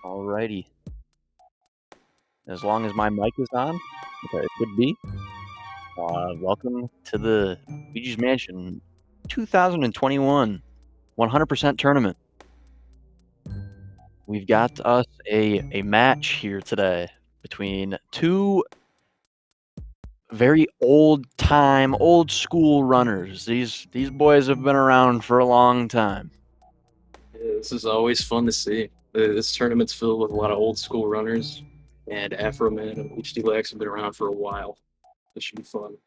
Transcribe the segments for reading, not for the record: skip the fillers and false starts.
Alrighty. As long as my mic is on, which it could be, welcome to the Luigi's Mansion 2021 100% tournament. We've got us a match here today between two very old school runners. These boys have been around for a long time. Yeah, this is always fun to see. This tournament's filled with a lot of old school runners, and Afroman and HDlax have been around for a while. This should be fun.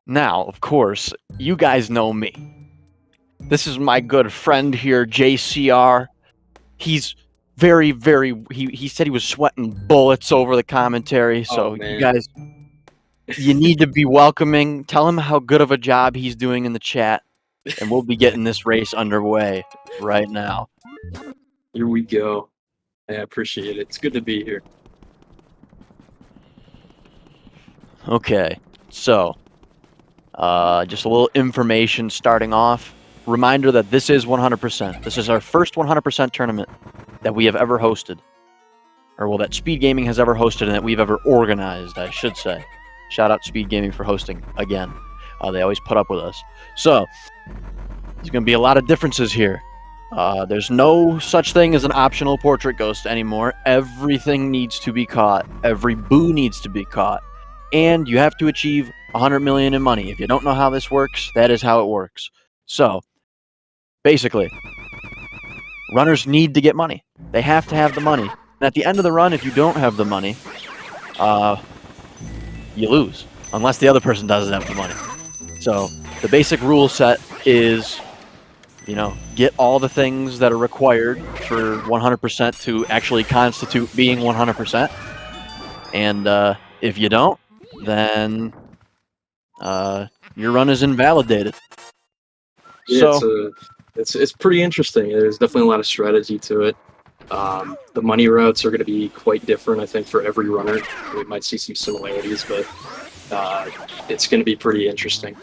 Now, of course, you guys know me. This is my good friend here, JCR. He's very, he said he was sweating bullets over the commentary, so you guys, you need to be welcoming. Tell him how good of a job he's doing in the chat, and we'll be getting this race underway right now. Here we go. I appreciate it. It's good to be here. Okay, so just a little information starting off. Reminder that this is 100%. This is our first 100% tournament that we have ever hosted. Or, well, that SpeedGaming has ever hosted and that we've ever organized, I should say. Shout out SpeedGaming for hosting again. They always put up with us. So, there's going to be a lot of differences here. There's no such thing as an optional portrait ghost anymore. Everything needs to be caught. Every boo needs to be caught. And you have to achieve 100 million in money. If you don't know how this works, that is how it works. So, basically, runners need to get money. They have to have the money. And at the end of the run, if you don't have the money, you lose. Unless the other person doesn't have the money. So, the basic rule set is, you know, get all the things that are required for 100% to actually constitute being 100%. And if you don't, then your run is invalidated. Yeah, So it's pretty interesting. There's definitely a lot of strategy to it. The money routes are going to be quite different, I think, for every runner. We might see some similarities, but it's going to be pretty interesting.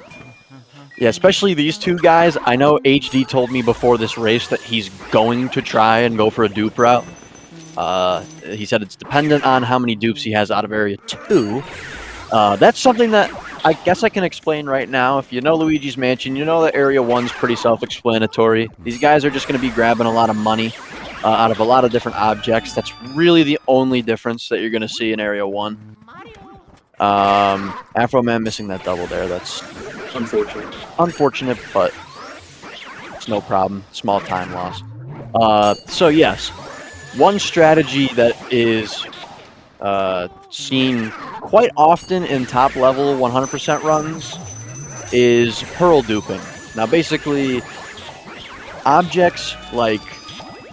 Yeah, especially these two guys. I know HD told me before this race that he's going to try and go for a dupe route. He said it's dependent on how many dupes he has out of Area 2. That's something that I guess I can explain right now. If you know Luigi's Mansion, you know that Area 1's pretty self-explanatory. These guys are just going to be grabbing a lot of money out of a lot of different objects. That's really the only difference that you're going to see in Area 1. Afroman missing that double there. That's unfortunate, but it's no problem. Small time loss. So yes, one strategy that is seen quite often in top level 100% runs is pearl duping. Now basically, objects like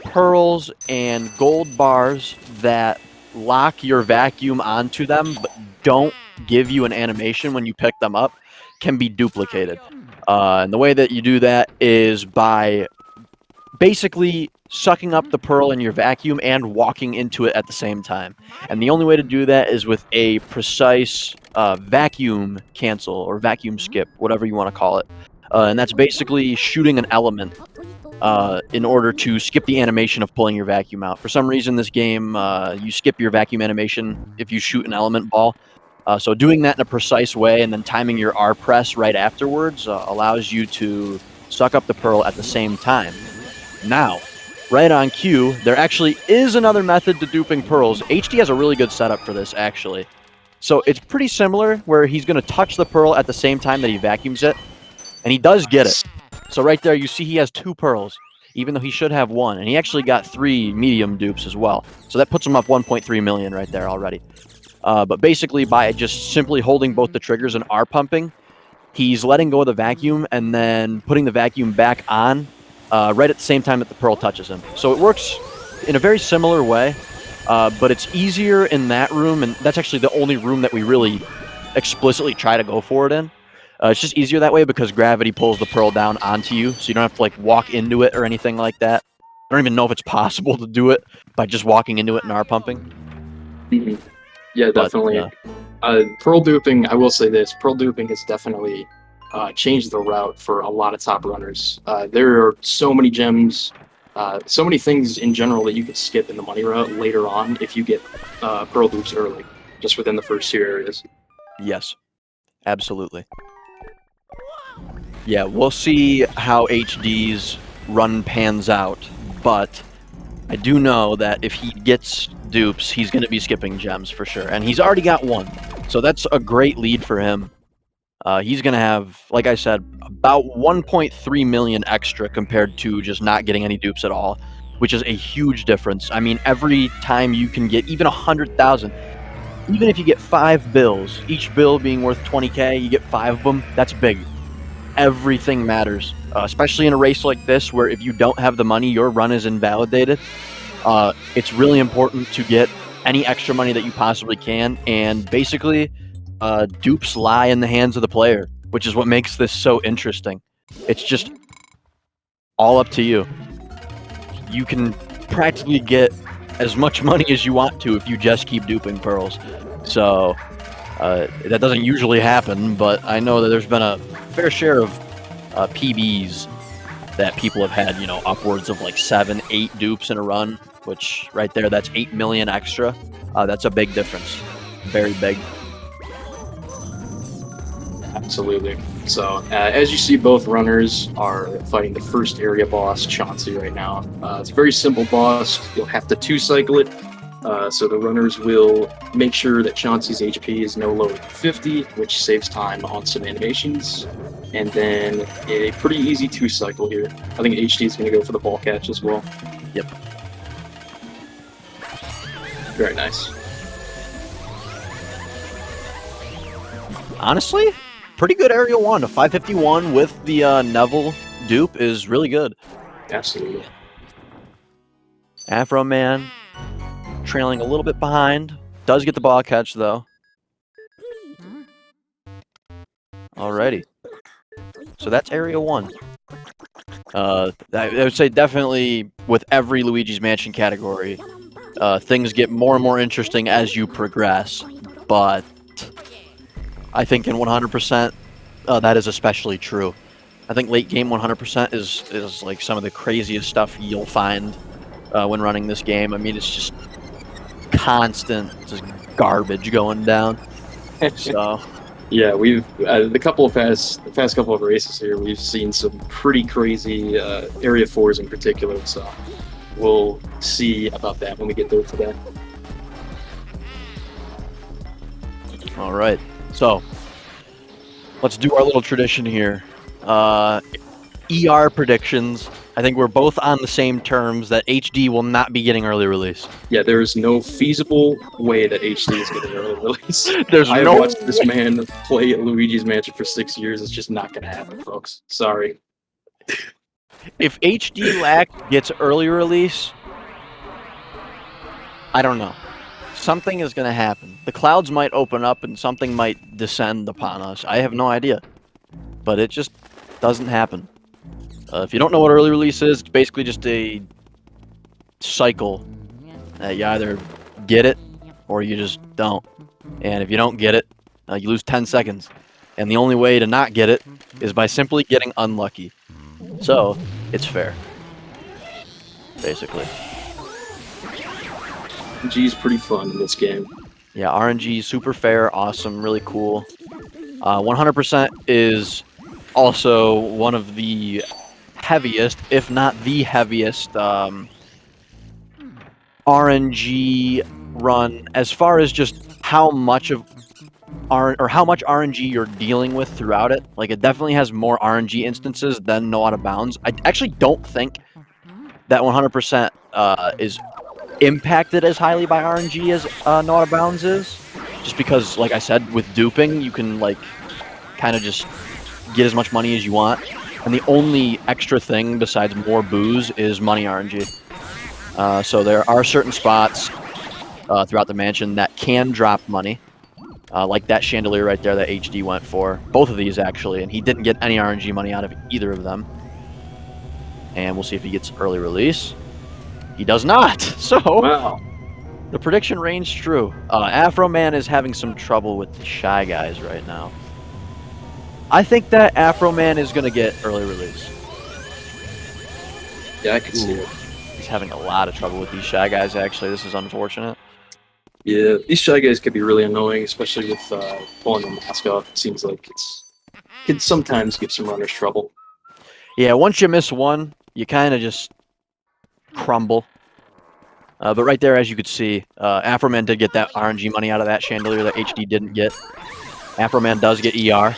pearls and gold bars that lock your vacuum onto them but don't give you an animation when you pick them up can be duplicated. And the way that you do that is by basically sucking up the pearl in your vacuum and walking into it at the same time. And the only way to do that is with a precise vacuum cancel or vacuum skip, whatever you want to call it. And that's basically shooting an element in order to skip the animation of pulling your vacuum out. For some reason, this game, you skip your vacuum animation if you shoot an element ball. So doing that in a precise way and then timing your R press right afterwards allows you to suck up the pearl at the same time. Now, right on cue, there actually is another method to duping pearls. HD has a really good setup for this, actually. So it's pretty similar, where he's going to touch the pearl at the same time that he vacuums it. And he does get it. So right there, you see he has 2 pearls, even though he should have 1. And he actually got 3 medium dupes as well. So that puts him up 1.3 million right there already. But basically, by just simply holding both the triggers and R pumping, he's letting go of the vacuum and then putting the vacuum back on right at the same time that the pearl touches him. So it works in a very similar way, but it's easier in that room, and that's actually the only room that we really explicitly try to go for it in. It's just easier that way because gravity pulls the pearl down onto you, so you don't have to like walk into it or anything like that. I don't even know if it's possible to do it by just walking into it and R pumping. Mm-hmm. Yeah, definitely. Pearl duping, I will say this, pearl duping has definitely changed the route for a lot of top runners. There are so many gems So many things in general that you could skip in the money route later on if you get pearl dupes early, just within the first 2 areas. Yes, absolutely. Yeah, we'll see how HD's run pans out, but I do know that if he gets dupes, he's going to be skipping gems for sure, and he's already got one, so that's a great lead for him. He's going to have, like I said, about 1.3 million extra compared to just not getting any dupes at all, which is a huge difference. I mean, every time you can get even 100,000, even if you get 5 bills, each bill being worth 20k, you get 5 of them, that's big. Everything matters, especially in a race like this where if you don't have the money, your run is invalidated. It's really important to get any extra money that you possibly can, and basically, dupes lie in the hands of the player, which is what makes this so interesting. It's just all up to you. You can practically get as much money as you want to if you just keep duping pearls. So that doesn't usually happen, but I know that there's been a fair share of PBs that people have had, you know, upwards of like 7, 8 dupes in a run, which right there, that's 8 million extra. That's a big difference. Very big. Absolutely. So, as you see, both runners are fighting the first area boss, Chauncey, right now. It's a very simple boss. You'll have to 2-cycle it. So the runners will make sure that Chauncey's HP is no lower than 50, which saves time on some animations. And then a pretty easy 2-cycle here. I think HD is going to go for the ball catch as well. Yep. Very nice. Honestly, pretty good aerial 1. A 551 with the Neville dupe is really good. Absolutely. Afroman trailing a little bit behind. Does get the ball catch, though. Alrighty. So that's area 1. I would say definitely with every Luigi's Mansion category, things get more and more interesting as you progress, but I think in 100%, that is especially true. I think late game 100% is like some of the craziest stuff you'll find when running this game. I mean, it's just constant, just garbage going down. So yeah, we've the past couple of races here, we've seen some pretty crazy area 4s in particular. So we'll see about that when we get there today. all right, so let's do our little tradition here. ER predictions. I think we're both on the same terms that HD will not be getting early release. Yeah, there is no feasible way that HD is getting early release. There's I no watched this man play at Luigi's Mansion for 6 years. It's just not going to happen, folks. Sorry. If HDlax gets early release, I don't know. Something is going to happen. The clouds might open up and something might descend upon us. I have no idea. But it just doesn't happen. If you don't know what early release is, it's basically just a cycle. You either get it or you just don't. And if you don't get it, you lose 10 seconds. And the only way to not get it is by simply getting unlucky. So, it's fair. Basically. RNG is pretty fun in this game. Yeah, RNG, super fair, awesome, really cool. 100% is also one of the heaviest, if not the heaviest, RNG run as far as just how much of how much RNG you're dealing with throughout it. Like, it definitely has more RNG instances than No Out of Bounds. I actually don't think that 100% is impacted as highly by RNG as No Out of Bounds is, just because, like I said, with duping you can like kind of just get as much money as you want. And the only extra thing besides more booze is money RNG. So there are certain spots throughout the mansion that can drop money. Like that chandelier right there that HD went for. Both of these, actually. And he didn't get any RNG money out of either of them. And we'll see if he gets early release. He does not! So, Wow. the prediction reigns true. Afroman is having some trouble with the Shy Guys right now. I think that Afroman is going to get early release. Yeah, I could see it. He's having a lot of trouble with these Shy Guys, actually. This is unfortunate. Yeah, these Shy Guys could be really annoying, especially with pulling the mask off. It seems like can sometimes give some runners trouble. Yeah, once you miss one, you kind of just crumble. But right there, as you could see, Afroman did get that RNG money out of that chandelier that HD didn't get. Afroman does get ER.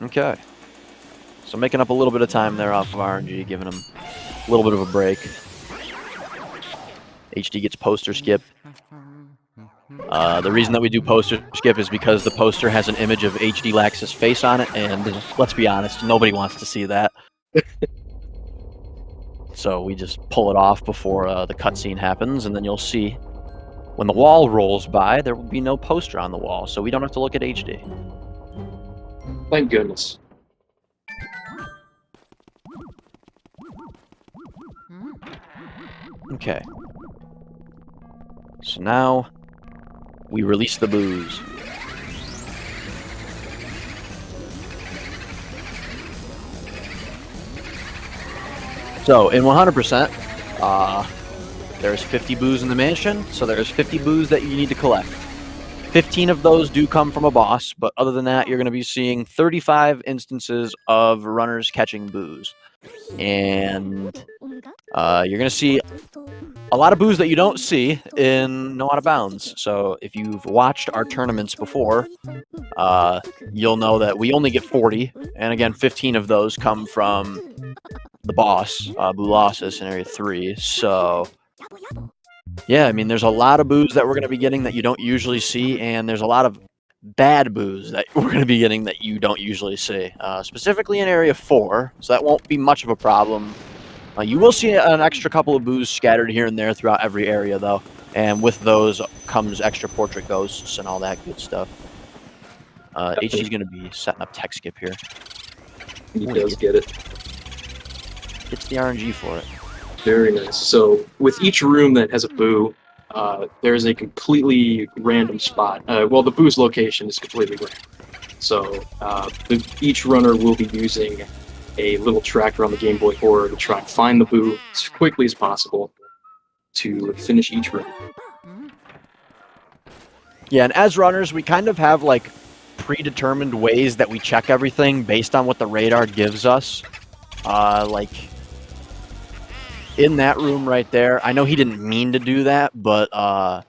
Okay. So making up a little bit of time there off of RNG, giving him a little bit of a break. HD gets poster skip. The reason that we do poster skip is because the poster has an image of HDlax's face on it, and let's be honest, nobody wants to see that. So we just pull it off before the cutscene happens, and then you'll see when the wall rolls by, there will be no poster on the wall, so we don't have to look at HD. Thank goodness. Okay. So now we release the booze. So in 100%, there's 50 boos in the mansion, so there's 50 boos that you need to collect. 15 of those do come from a boss, but other than that, you're going to be seeing 35 instances of runners catching boos. And you're going to see a lot of boos that you don't see in No Out of Bounds. So if you've watched our tournaments before, you'll know that we only get 40, and again, 15 of those come from the boss, Boo Losses in Area 3. So yeah, I mean, there's a lot of boos that we're going to be getting that you don't usually see, and there's a lot of bad boos that we're going to be getting that you don't usually see, specifically in Area 4, so that won't be much of a problem. You will see an extra couple of boos scattered here and there throughout every area, though, and with those comes extra portrait ghosts and all that good stuff. HD's going to be setting up tech skip here. He does get it. Gets the RNG for it. Very nice. So with each room that has a boo, there's a completely random spot. Well, the boo's location is completely random. So each runner will be using a little tracker on the Game Boy Horror to try and find the boo as quickly as possible to finish each room. Yeah, and as runners, we kind of have like predetermined ways that we check everything based on what the radar gives us. Like in that room right there, I know he didn't mean to do that, but I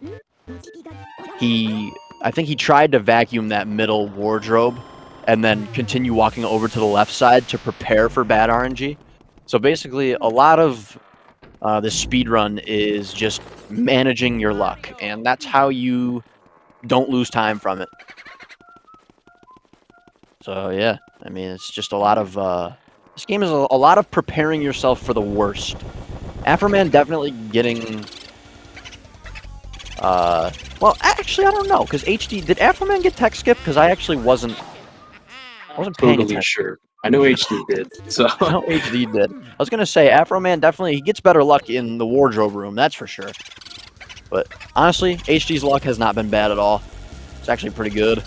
think he tried to vacuum that middle wardrobe and then continue walking over to the left side to prepare for bad RNG. So basically, a lot of this speedrun is just managing your luck, and that's how you don't lose time from it. So yeah, I mean, it's just a lot of... this game is a lot of preparing yourself for the worst. Afroman definitely getting... well, actually, I don't know, because HD... Did Afroman get tech skip? Because I actually wasn't paying Totally attention. sure. I know HD did. So I know HD did. I was going to say, Afroman definitely... He gets better luck in the wardrobe room, that's for sure. But honestly, HD's luck has not been bad at all. It's actually pretty good.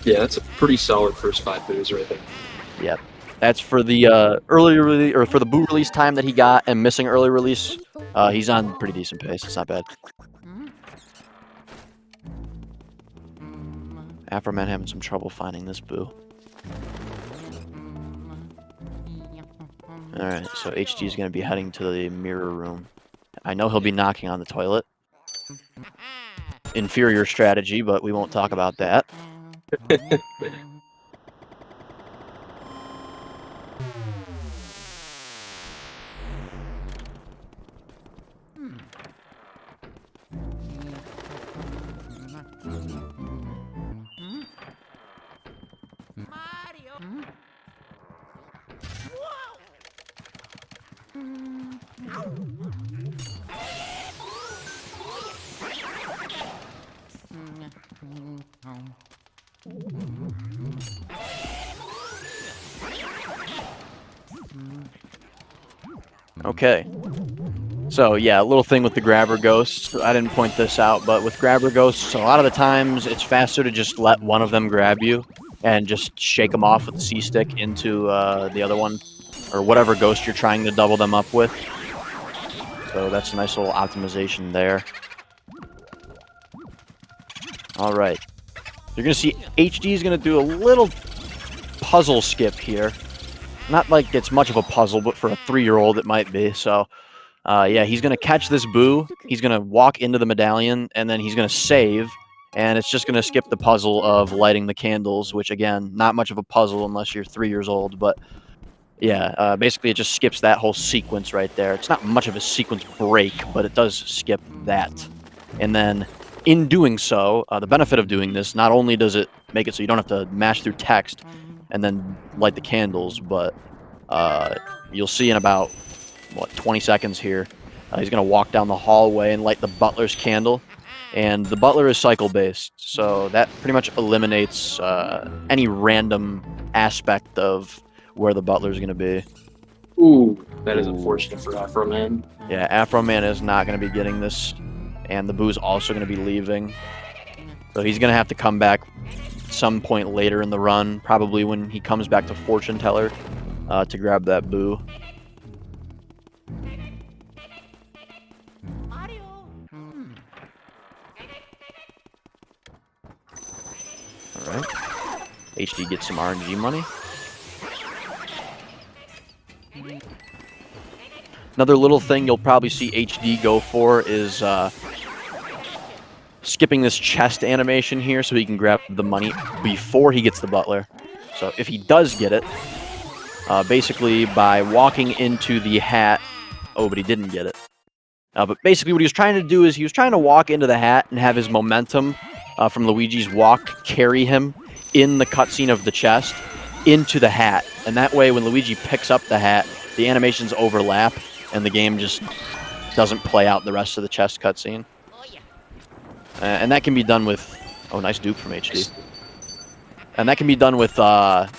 yeah, that's a pretty solid first 5 boos right there. Yep. That's for the early release, or for the boo release time that he got and missing early release. He's on pretty decent pace. It's not bad. Afroman having some trouble finding this boo. Alright, so HG is going to be heading to the mirror room. I know he'll be knocking on the toilet. Inferior strategy, but we won't talk about that. Okay. So, yeah, a little thing with the grabber ghosts. I didn't point this out, but with grabber ghosts, a lot of the times it's faster to just let one of them grab you and just shake them off with the C-stick into the other one, or whatever ghost you're trying to double them up with. So that's a nice little optimization there. All right. You're going to see HD is going to do a little puzzle skip here. Not like it's much of a puzzle, but for a 3-year-old it might be. So, yeah, he's going to catch this boo. He's going to walk into the medallion, and then he's going to save. And it's just going to skip the puzzle of lighting the candles, which, again, not much of a puzzle unless you're 3 years old. But, yeah, basically it just skips that whole sequence right there. It's not much of a sequence break, but it does skip that. And then in doing so, the benefit of doing this, not only does it make it so you don't have to mash through text and then light the candles, but you'll see in about, 20 seconds here, he's going to walk down the hallway and light the butler's candle. And the butler is cycle-based, so that pretty much eliminates any random aspect of where the butler's going to be. Ooh, that is unfortunate for Afroman. Yeah, Afroman is not going to be getting this, and the boo's also going to be leaving. So he's going to have to come back some point later in the run, probably when he comes back to Fortune Teller, to grab that boo. Alright. HD gets some RNG money. Another little thing you'll probably see HD go for is skipping this chest animation here so he can grab the money before he gets the butler. So if he does get it, basically by walking into the hat... Oh, but he didn't get it. But basically what he was trying to do is he was trying to walk into the hat and have his momentum from Luigi's walk carry him in the cutscene of the chest into the hat. And that way when Luigi picks up the hat, the animations overlap and the game just doesn't play out the rest of the chest cutscene. And that can be done with... Oh, nice dupe from HD. And that can be done with,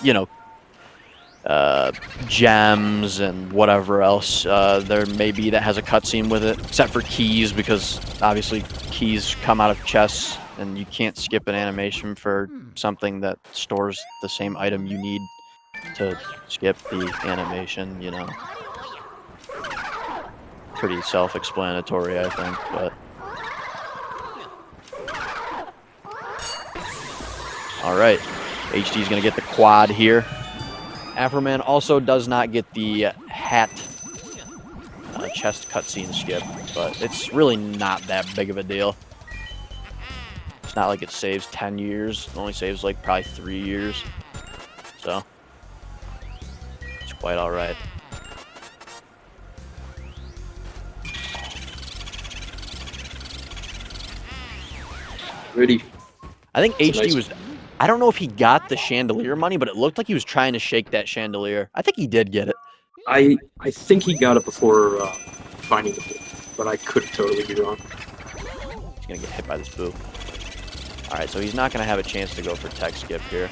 you know, gems and whatever else there may be that has a cutscene with it. Except for keys, because obviously keys come out of chests, and you can't skip an animation for something that stores the same item you need to skip the animation, you know. Pretty self-explanatory, I think, but... Alright, HD's gonna get the quad here. Afroman also does not get the hat chest cutscene skip, but it's really not that big of a deal. It's not like it saves 10 years, it only saves like probably 3 years. So, it's quite alright. Ready. I think HD nice... was... I don't know if he got the chandelier money, but it looked like he was trying to shake that chandelier. I think he did get it. I think he got it before finding the boo, but I could totally be wrong. He's going to get hit by this boo. Alright, so he's not going to have a chance to go for tech skip here.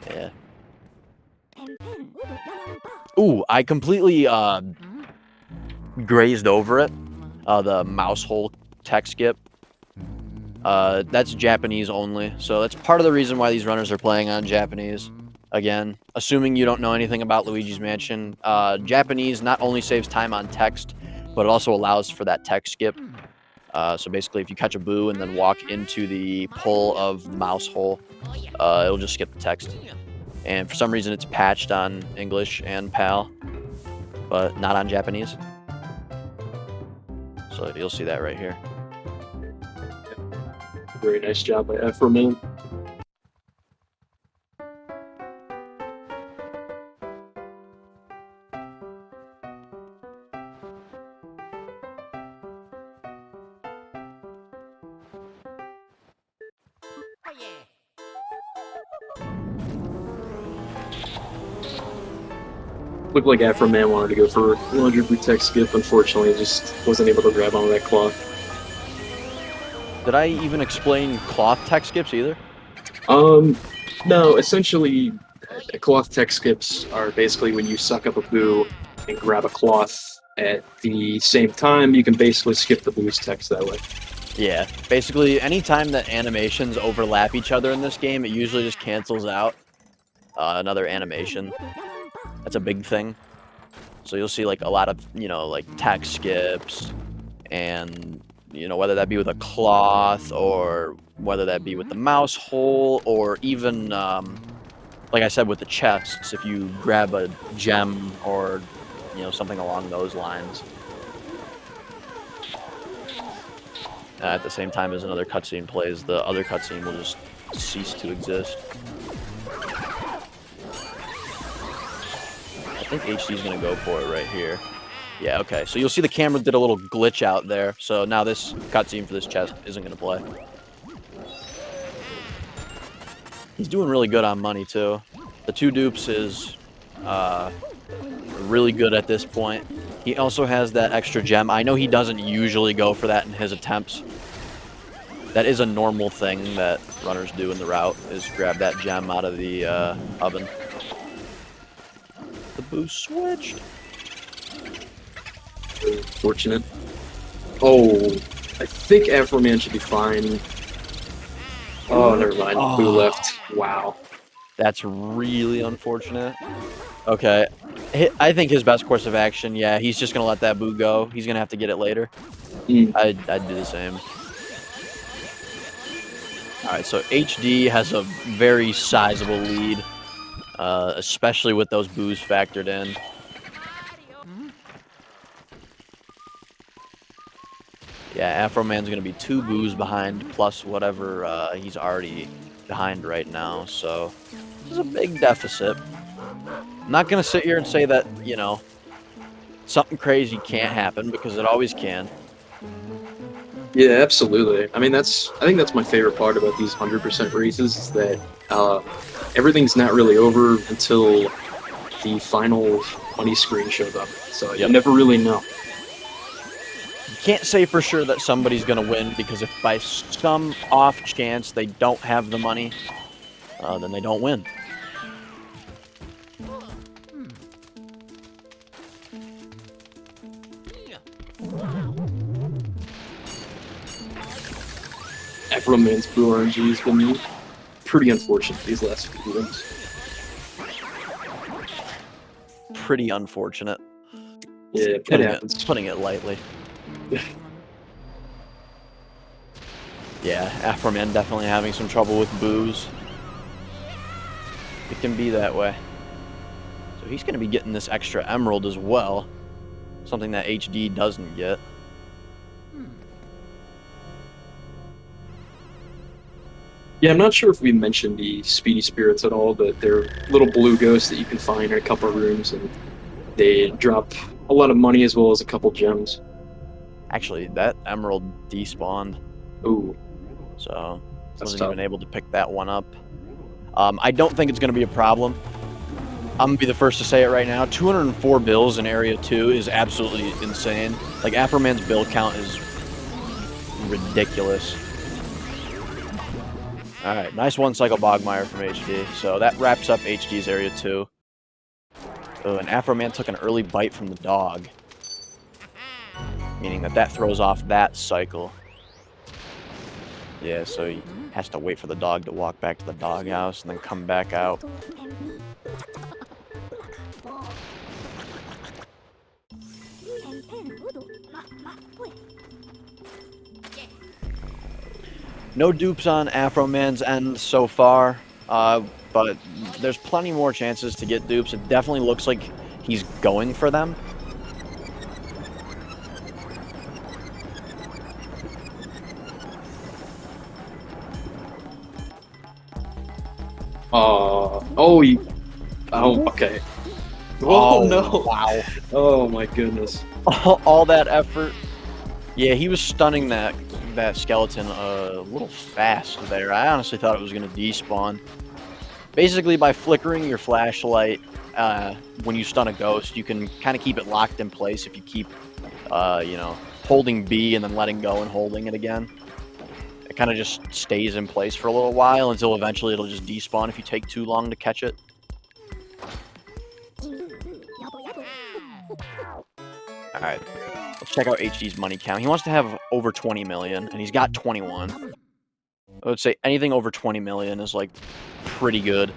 Yeah. Ooh, I completely grazed over it. The mouse hole tech skip. That's Japanese only, so that's part of the reason why these runners are playing on Japanese. Again, assuming you don't know anything about Luigi's Mansion, Japanese not only saves time on text, but it also allows for that text skip. So basically, if you catch a boo and then walk into the pull of the mouse hole, it'll just skip the text. And for some reason, it's patched on English and PAL, but not on Japanese. So you'll see that right here. Very nice job by Afroman. Looked like Afroman wanted to go for 100 tech skip. Unfortunately, just wasn't able to grab onto that cloth. Did I even explain cloth tech skips either? No, essentially, cloth tech skips are basically when you suck up a boo and grab a cloth at the same time, you can basically skip the boo's text that way. Yeah, basically, anytime that animations overlap each other in this game, it usually just cancels out another animation. That's a big thing. So you'll see like a lot of, you know, like text skips and, you know, whether that be with a cloth or whether that be with the mouse hole or even, like I said, with the chests, if you grab a gem or, you know, something along those lines. At the same time as another cutscene plays, the other cutscene will just cease to exist. I think HD's gonna go for it right here. Yeah, okay. So you'll see the camera did a little glitch out there. So now this cutscene for this chest isn't gonna play. He's doing really good on money too. The 2 dupes is really good at this point. He also has that extra gem. I know he doesn't usually go for that in his attempts. That is a normal thing that runners do in the route, is grab that gem out of the oven. The boost switched. Fortunate. Oh, I think Afroman should be fine. Oh, never mind. Oh. Boo left. Wow. That's really unfortunate. Okay. I think his best course of action, yeah, he's just going to let that boo go. He's going to have to get it later. I'd do the same. Alright, so HD has a very sizable lead, especially with those boos factored in. Yeah, Afroman's going to be 2 boos behind, plus whatever he's already behind right now, so this is a big deficit. I'm not going to sit here and say that, you know, something crazy can't happen, because it always can. Yeah, absolutely. I mean, I think that's my favorite part about these 100% races, is that everything's not really over until the final money screen shows up. So you never really know. You can't say for sure that somebody's going to win, because if by some off chance they don't have the money, then they don't win. Afroman's Blue RNG has been pretty unfortunate these last few games. Pretty unfortunate. Yeah, it happens. Putting it lightly. Yeah, Afroman definitely having some trouble with boos. It can be that way. So he's going to be getting this extra emerald as well. Something that HD doesn't get. Yeah, I'm not sure if we mentioned the Speedy Spirits at all, but they're little blue ghosts that you can find in a couple of rooms, and they drop a lot of money as well as a couple gems. Actually, that emerald despawned. Ooh. So, That's wasn't tough. even able to pick that one up. I don't think it's going to be a problem. I'm going to be the first to say it right now. 204 bills in Area 2 is absolutely insane. Like, Afroman's bill count is ridiculous. Alright, nice one-cycle Bogmire from HD. So that wraps up HD's Area 2. Oh, and Afroman took an early bite from the dog. Meaning that throws off that cycle. Yeah, so he has to wait for the dog to walk back to the doghouse and then come back out. No dupes on Afroman's end so far, but there's plenty more chances to get dupes. It definitely looks like he's going for them. Okay. Oh, no! Wow. Oh my goodness. All that effort. Yeah, he was stunning that skeleton a little fast there. I honestly thought it was going to despawn. Basically, by flickering your flashlight when you stun a ghost, you can kind of keep it locked in place if you keep, you know, holding B and then letting go and holding it again. It kind of just stays in place for a little while until eventually it'll just despawn if you take too long to catch it. Alright, let's check out HD's money count. He wants to have over 20 million, and he's got 21. I would say anything over 20 million is, like, pretty good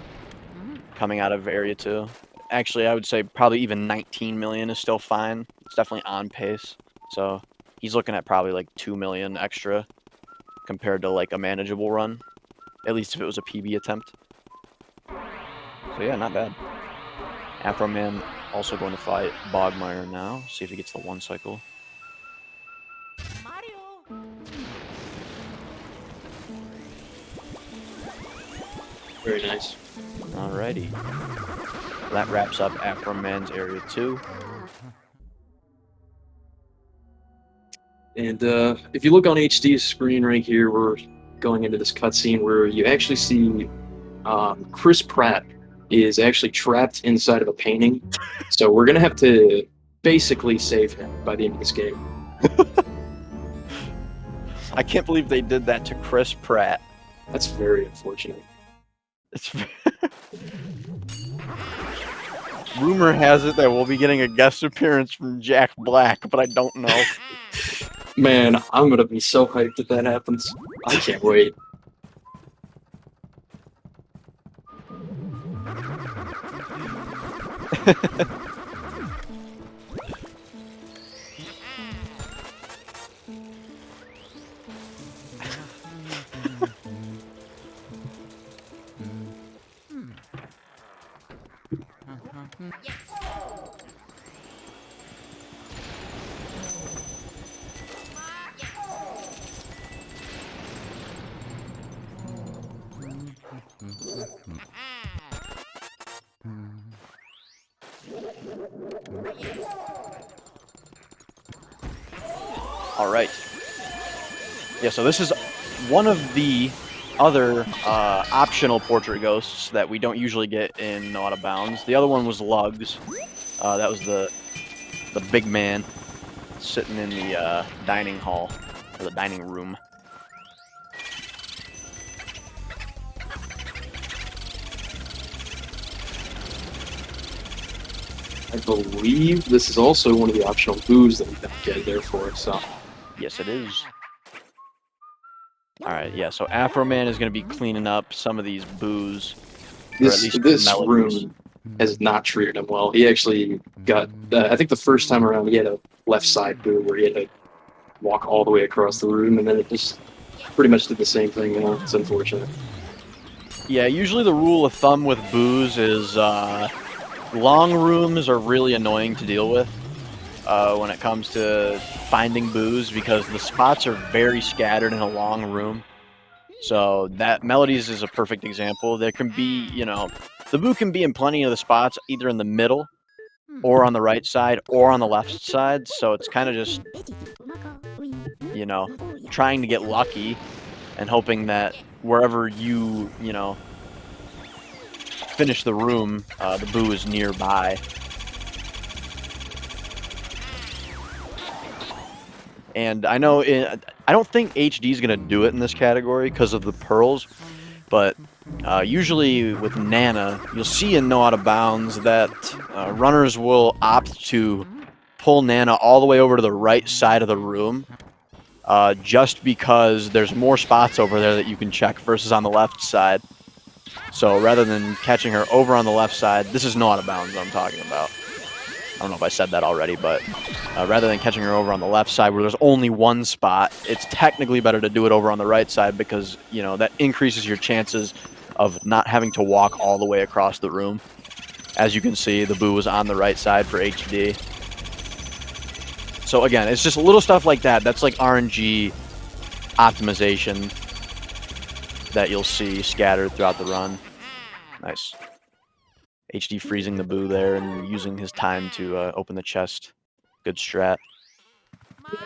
coming out of Area 2. Actually, I would say probably even 19 million is still fine. It's definitely on pace. So he's looking at probably like 2 million extra compared to like a manageable run. At least if it was a PB attempt. So yeah, not bad. Afroman also going to fight Bogmire now. See if he gets the 1 cycle. Very nice. Alrighty. That wraps up Afroman's area 2. And if you look on HD's screen right here, we're going into this cutscene where you actually see Chris Pratt is actually trapped inside of a painting. So we're going to have to basically save him by the end of this game. I can't believe they did that to Chris Pratt. That's very unfortunate. It's rumor has it that we'll be getting a guest appearance from Jack Black, but I don't know. Man, I'm going to be so hyped if that happens. I can't wait. All right. Yeah, so this is one of the other optional portrait ghosts that we don't usually get in No Out of Bounds. The other one was Lugs. That was the big man sitting in the dining hall, or the dining room. I believe this is also one of the optional boos that we don't get there for, so... Yes, it is. Alright, yeah, so Afroman is going to be cleaning up some of these boos. This room has not treated him well. He actually got... I think the first time around he had a left side boo where he had to walk all the way across the room, and then it just pretty much did the same thing, you know? It's unfortunate. Yeah, usually the rule of thumb with boos is... long rooms are really annoying to deal with when it comes to finding boos because the spots are very scattered in a long room. So that Melodies is a perfect example. There can be, you know, the boo can be in plenty of the spots, either in the middle or on the right side or on the left side. So it's kind of just, you know, trying to get lucky and hoping that wherever you know, finish the room, the boo is nearby. And I know, I don't think HD is going to do it in this category because of the pearls, but usually with Nana, you'll see in No Out of Bounds that runners will opt to pull Nana all the way over to the right side of the room, just because there's more spots over there that you can check versus on the left side. So rather than catching her over on the left side, this is No Out of Bounds I'm talking about. I don't know if I said that already, but rather than catching her over on the left side where there's only one spot, it's technically better to do it over on the right side because, you know, that increases your chances of not having to walk all the way across the room. As you can see, the boo was on the right side for HD. So again, it's just little stuff like that. That's like RNG optimization that you'll see scattered throughout the run. Nice. HD freezing the boo there and using his time to open the chest. Good strat.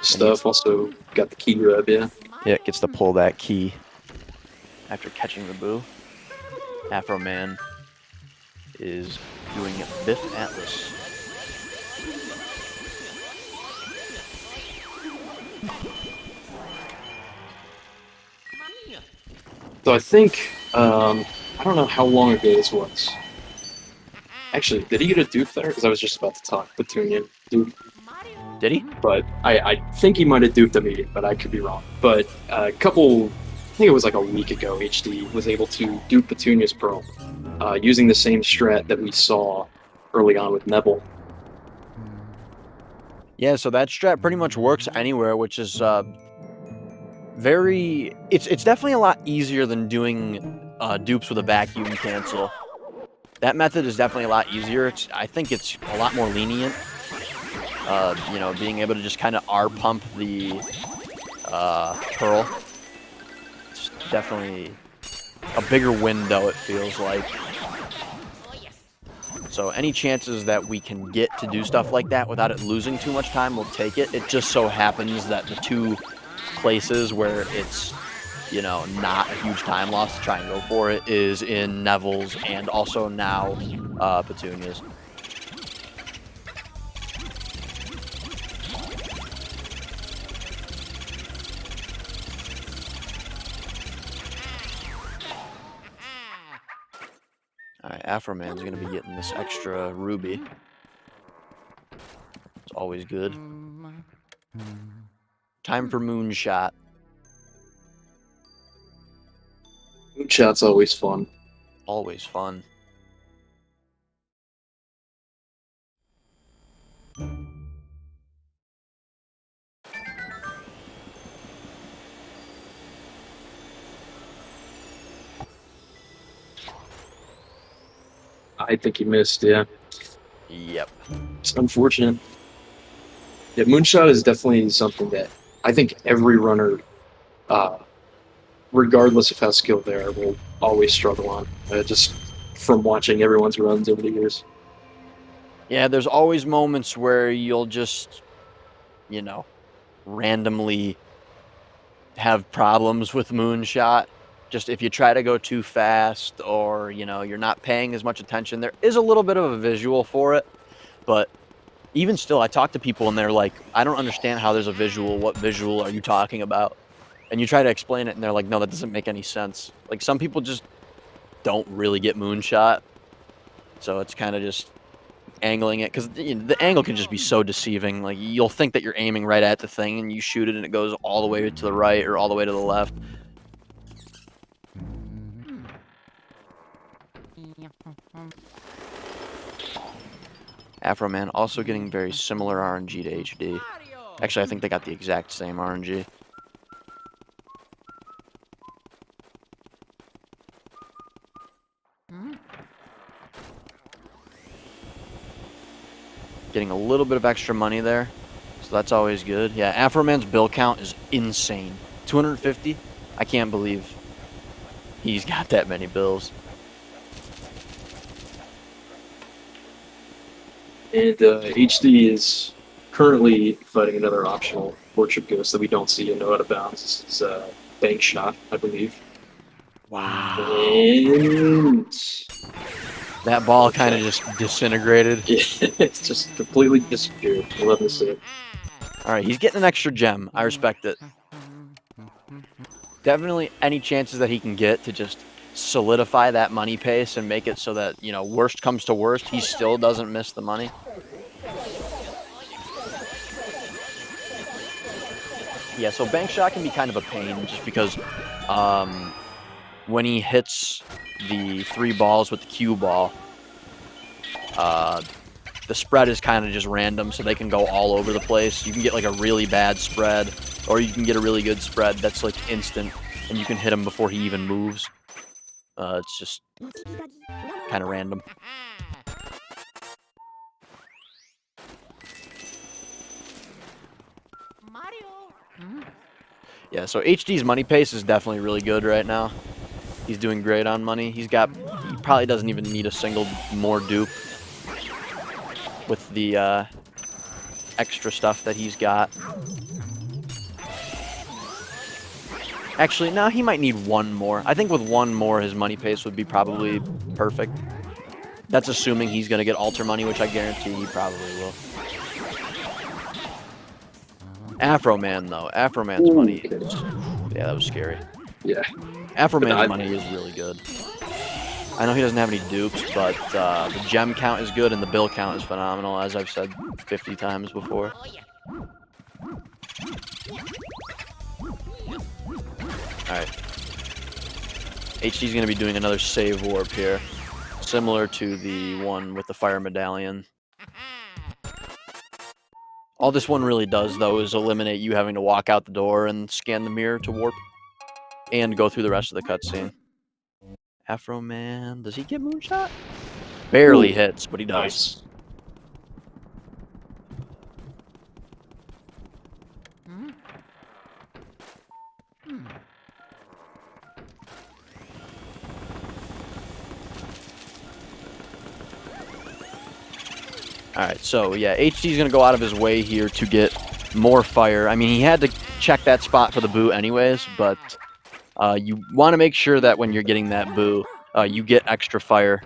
Stuff also got the key grab, yeah. Yeah, it gets to pull that key after catching the boo. Afroman is doing Biff Atlas. So I think, I don't know how long ago this was. Actually, did he get a dupe there? Because I was just about to talk Petunia dupe. Did he? But I think he might have duped me, but I could be wrong. But I think it was like a week ago, HD was able to dupe Petunia's Pearl using the same strat that we saw early on with Neville. Yeah, so that strat pretty much works anywhere, which is very. It's definitely a lot easier than doing dupes with a vacuum cancel. That method is definitely a lot easier. I think it's a lot more lenient. You know, being able to just kind of R pump the pearl. It's definitely a bigger window, it feels like. So any chances that we can get to do stuff like that without it losing too much time, we'll take it. It just so happens that the two places where it's, you know, not a huge time loss to try and go for it is in Neville's and also now Petunia's. Alright, Afroman's gonna be getting this extra ruby. It's always good. Time for Moonshot. Moonshot's always fun. Always fun. I think he missed, yeah. Yep. It's unfortunate. Yeah, Moonshot is definitely something that I think every runner, regardless of how skilled they are, will always struggle on. Just from watching everyone's runs over the years. Yeah, there's always moments where you'll just, you know, randomly have problems with Moonshot. Just if you try to go too fast or, you know, you're not paying as much attention. There is a little bit of a visual for it, but even still, I talk to people and they're like, I don't understand how there's a visual. What visual are you talking about? And you try to explain it and they're like, no, that doesn't make any sense. Like some people just don't really get Moonshot. So it's kind of just angling it because the angle can just be so deceiving. Like you'll think that you're aiming right at the thing and you shoot it and it goes all the way to the right or all the way to the left. Afroman also getting very similar RNG to HD. Actually, I think they got the exact same RNG. Getting a little bit of extra money there, so that's always good. Yeah, Afroman's bill count is insane. 250? I can't believe he's got that many bills. And HD is currently fighting another optional Portrait Ghost that we don't see in No Out of Bounds. This is Bank Shot, I believe. Wow. And That ball kind of just disintegrated. it's just completely disappeared. I love to see it. All right, he's getting an extra gem. I respect it. Definitely any chances that he can get to just solidify that money pace and make it so that, you know, worst comes to worst, he still doesn't miss the money. Yeah, so bank shot can be kind of a pain just because when he hits the 3 balls with the cue ball, the spread is kind of just random, so they can go all over the place. You can get like a really bad spread, or you can get a really good spread that's like instant, and you can hit him before he even moves. It's just kind of random. Yeah, so HD's money pace is definitely really good right now. He's doing great on money. He probably doesn't even need a single more dupe with the extra stuff that he's got. Actually, no, he might need one more. I think with one more, his money pace would be probably perfect. That's assuming he's going to get altar money, which I guarantee he probably will. Afroman, though. Afroman's money. Yeah, that was scary. Yeah. Afroman's money is really good. I know he doesn't have any dupes, but the gem count is good and the bill count is phenomenal, as I've said 50 times before. Alright. HD's going to be doing another save warp here. similar to the one with the fire medallion. All this one really does, though, is eliminate you having to walk out the door and scan the mirror to warp and go through the rest of the cutscene. Afroman, does he get moonshot? Barely hits, but he does. Nice. Alright, so yeah, HD's going to go out of his way here to get more fire. I mean, he had to check that spot for the boo anyways, but you want to make sure that when you're getting that boo, you get extra fire,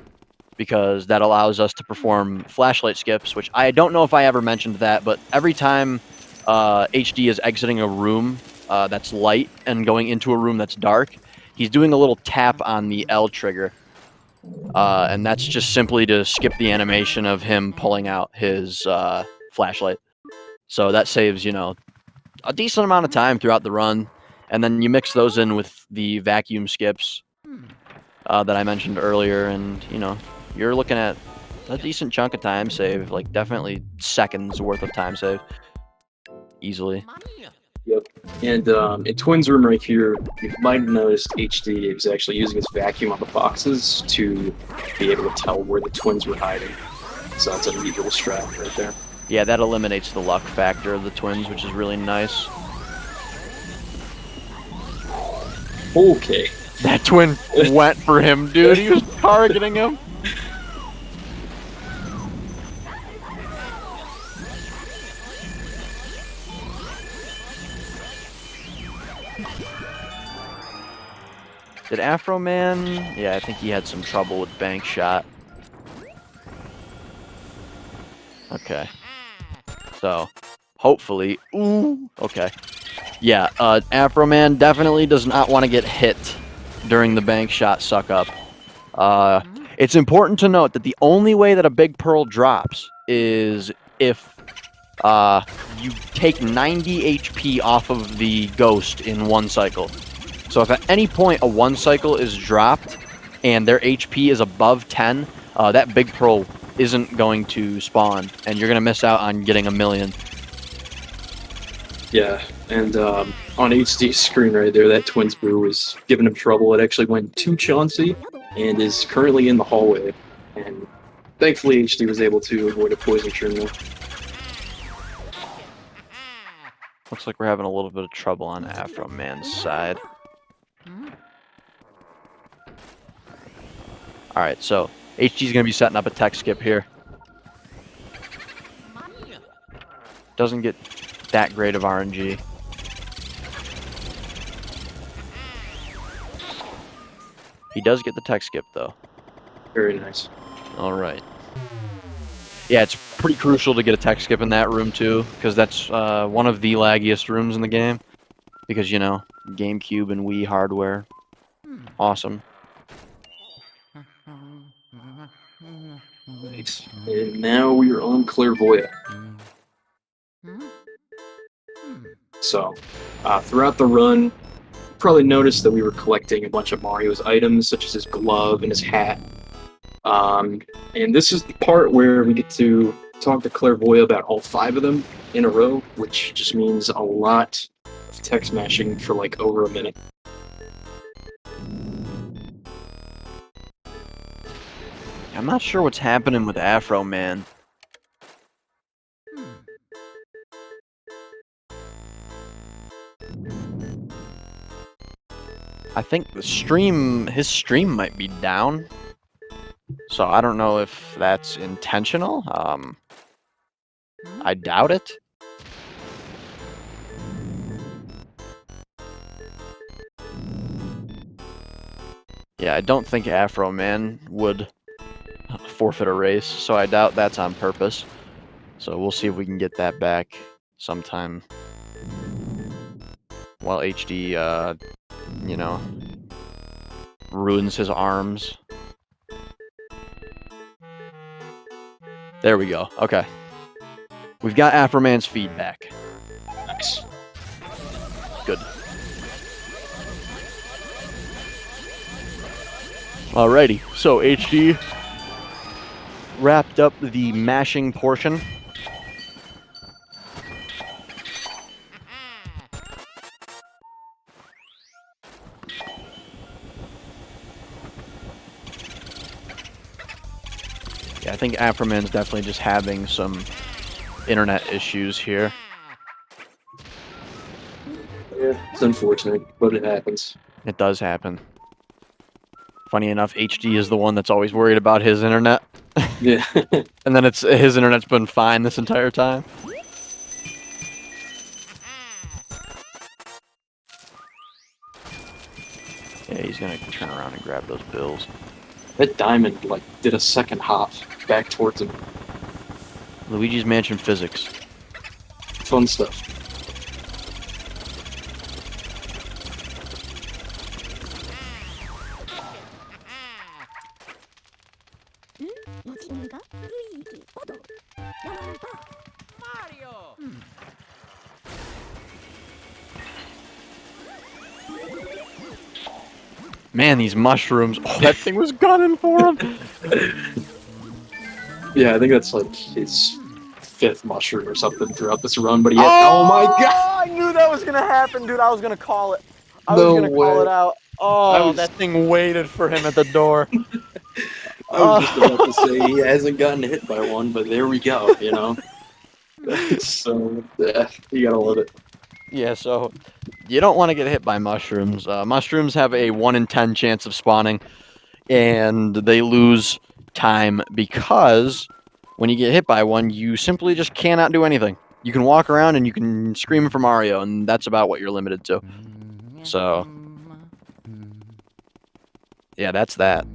because that allows us to perform flashlight skips, which I don't know if I ever mentioned that, but every time HD is exiting a room that's light and going into a room that's dark, he's doing a little tap on the L trigger. And that's just simply to skip the animation of him pulling out his flashlight. So that saves, you know, a decent amount of time throughout the run. And then you mix those in with the vacuum skips that I mentioned earlier, and, you know, you're looking at a decent chunk of time save, like definitely seconds worth of time save. Easily. Yep. And in Twins Room right here, you might have noticed HD was actually using his vacuum on the boxes to be able to tell where the twins were hiding. So that's a neat little strat right there. Yeah, that eliminates the luck factor of the twins, which is really nice. Okay. That twin went for him, dude. He was targeting him. Did Afroman? Yeah, I think he had some trouble with bank shot. Okay. So, hopefully... Ooh! Okay. Yeah, Afroman definitely does not want to get hit during the bank shot suck-up. It's important to note that the only way that a big pearl drops is if you take 90 HP off of the ghost in one cycle. So if at any point a one cycle is dropped and their HP is above 10, that big pearl isn't going to spawn, and you're going to miss out on getting 1,000,000. Yeah, and on HD's screen right there, that Twins Boo was giving him trouble. It actually went to Chauncey and is currently in the hallway. And thankfully, HD was able to avoid a poison churn. Looks like we're having a little bit of trouble on Afroman's side. Alright, so HG's going to be setting up a tech skip here. Doesn't get that great of RNG. He does get the tech skip, though. Very nice. Alright. Yeah, it's pretty crucial to get a tech skip in that room, too, because that's one of the laggiest rooms in the game. Because, you know, GameCube and Wii hardware. Awesome. Nice. And now we are on Clairvoyant. So, throughout the run, you probably noticed that we were collecting a bunch of Mario's items, such as his glove and his hat. And this is the part where we get to talk to Clairvoyant about all 5 of them in a row, which just means a lot of text mashing for like over a minute. I'm not sure what's happening with Afroman. I think his stream might be down. So I don't know if that's intentional. I doubt it. Yeah, I don't think Afroman would forfeit a race, so I doubt that's on purpose. So we'll see if we can get that back sometime. While HD, you know, ruins his arms. There we go. Okay. We've got Afroman's feedback. Nice. Good. Alrighty, so HD wrapped up the mashing portion. Yeah, I think Afroman's definitely just having some internet issues here. Yeah, it's unfortunate, but it happens. It does happen. Funny enough, HD is the one that's always worried about his internet. Yeah. And then his internet's been fine this entire time. Yeah, he's gonna turn around and grab those bills. That diamond, like, did a second hop back towards him. Luigi's Mansion physics. Fun stuff. Man, these mushrooms. Oh, that thing was gunning for him. Yeah, I think that's like his 5th mushroom or something throughout this run, but he had, oh my god! I knew that was gonna happen, dude. I was gonna call it. I No was gonna call way. it out. Oh, that thing waited for him at the door. I was just about to say he hasn't gotten hit by one, but there we go, you know? So, yeah, you gotta love it. Yeah, so you don't want to get hit by mushrooms. Mushrooms have a 1 in 10 chance of spawning, and they lose time because when you get hit by one, you simply just cannot do anything. You can walk around and you can scream for Mario, and that's about what you're limited to. So, yeah, that's that.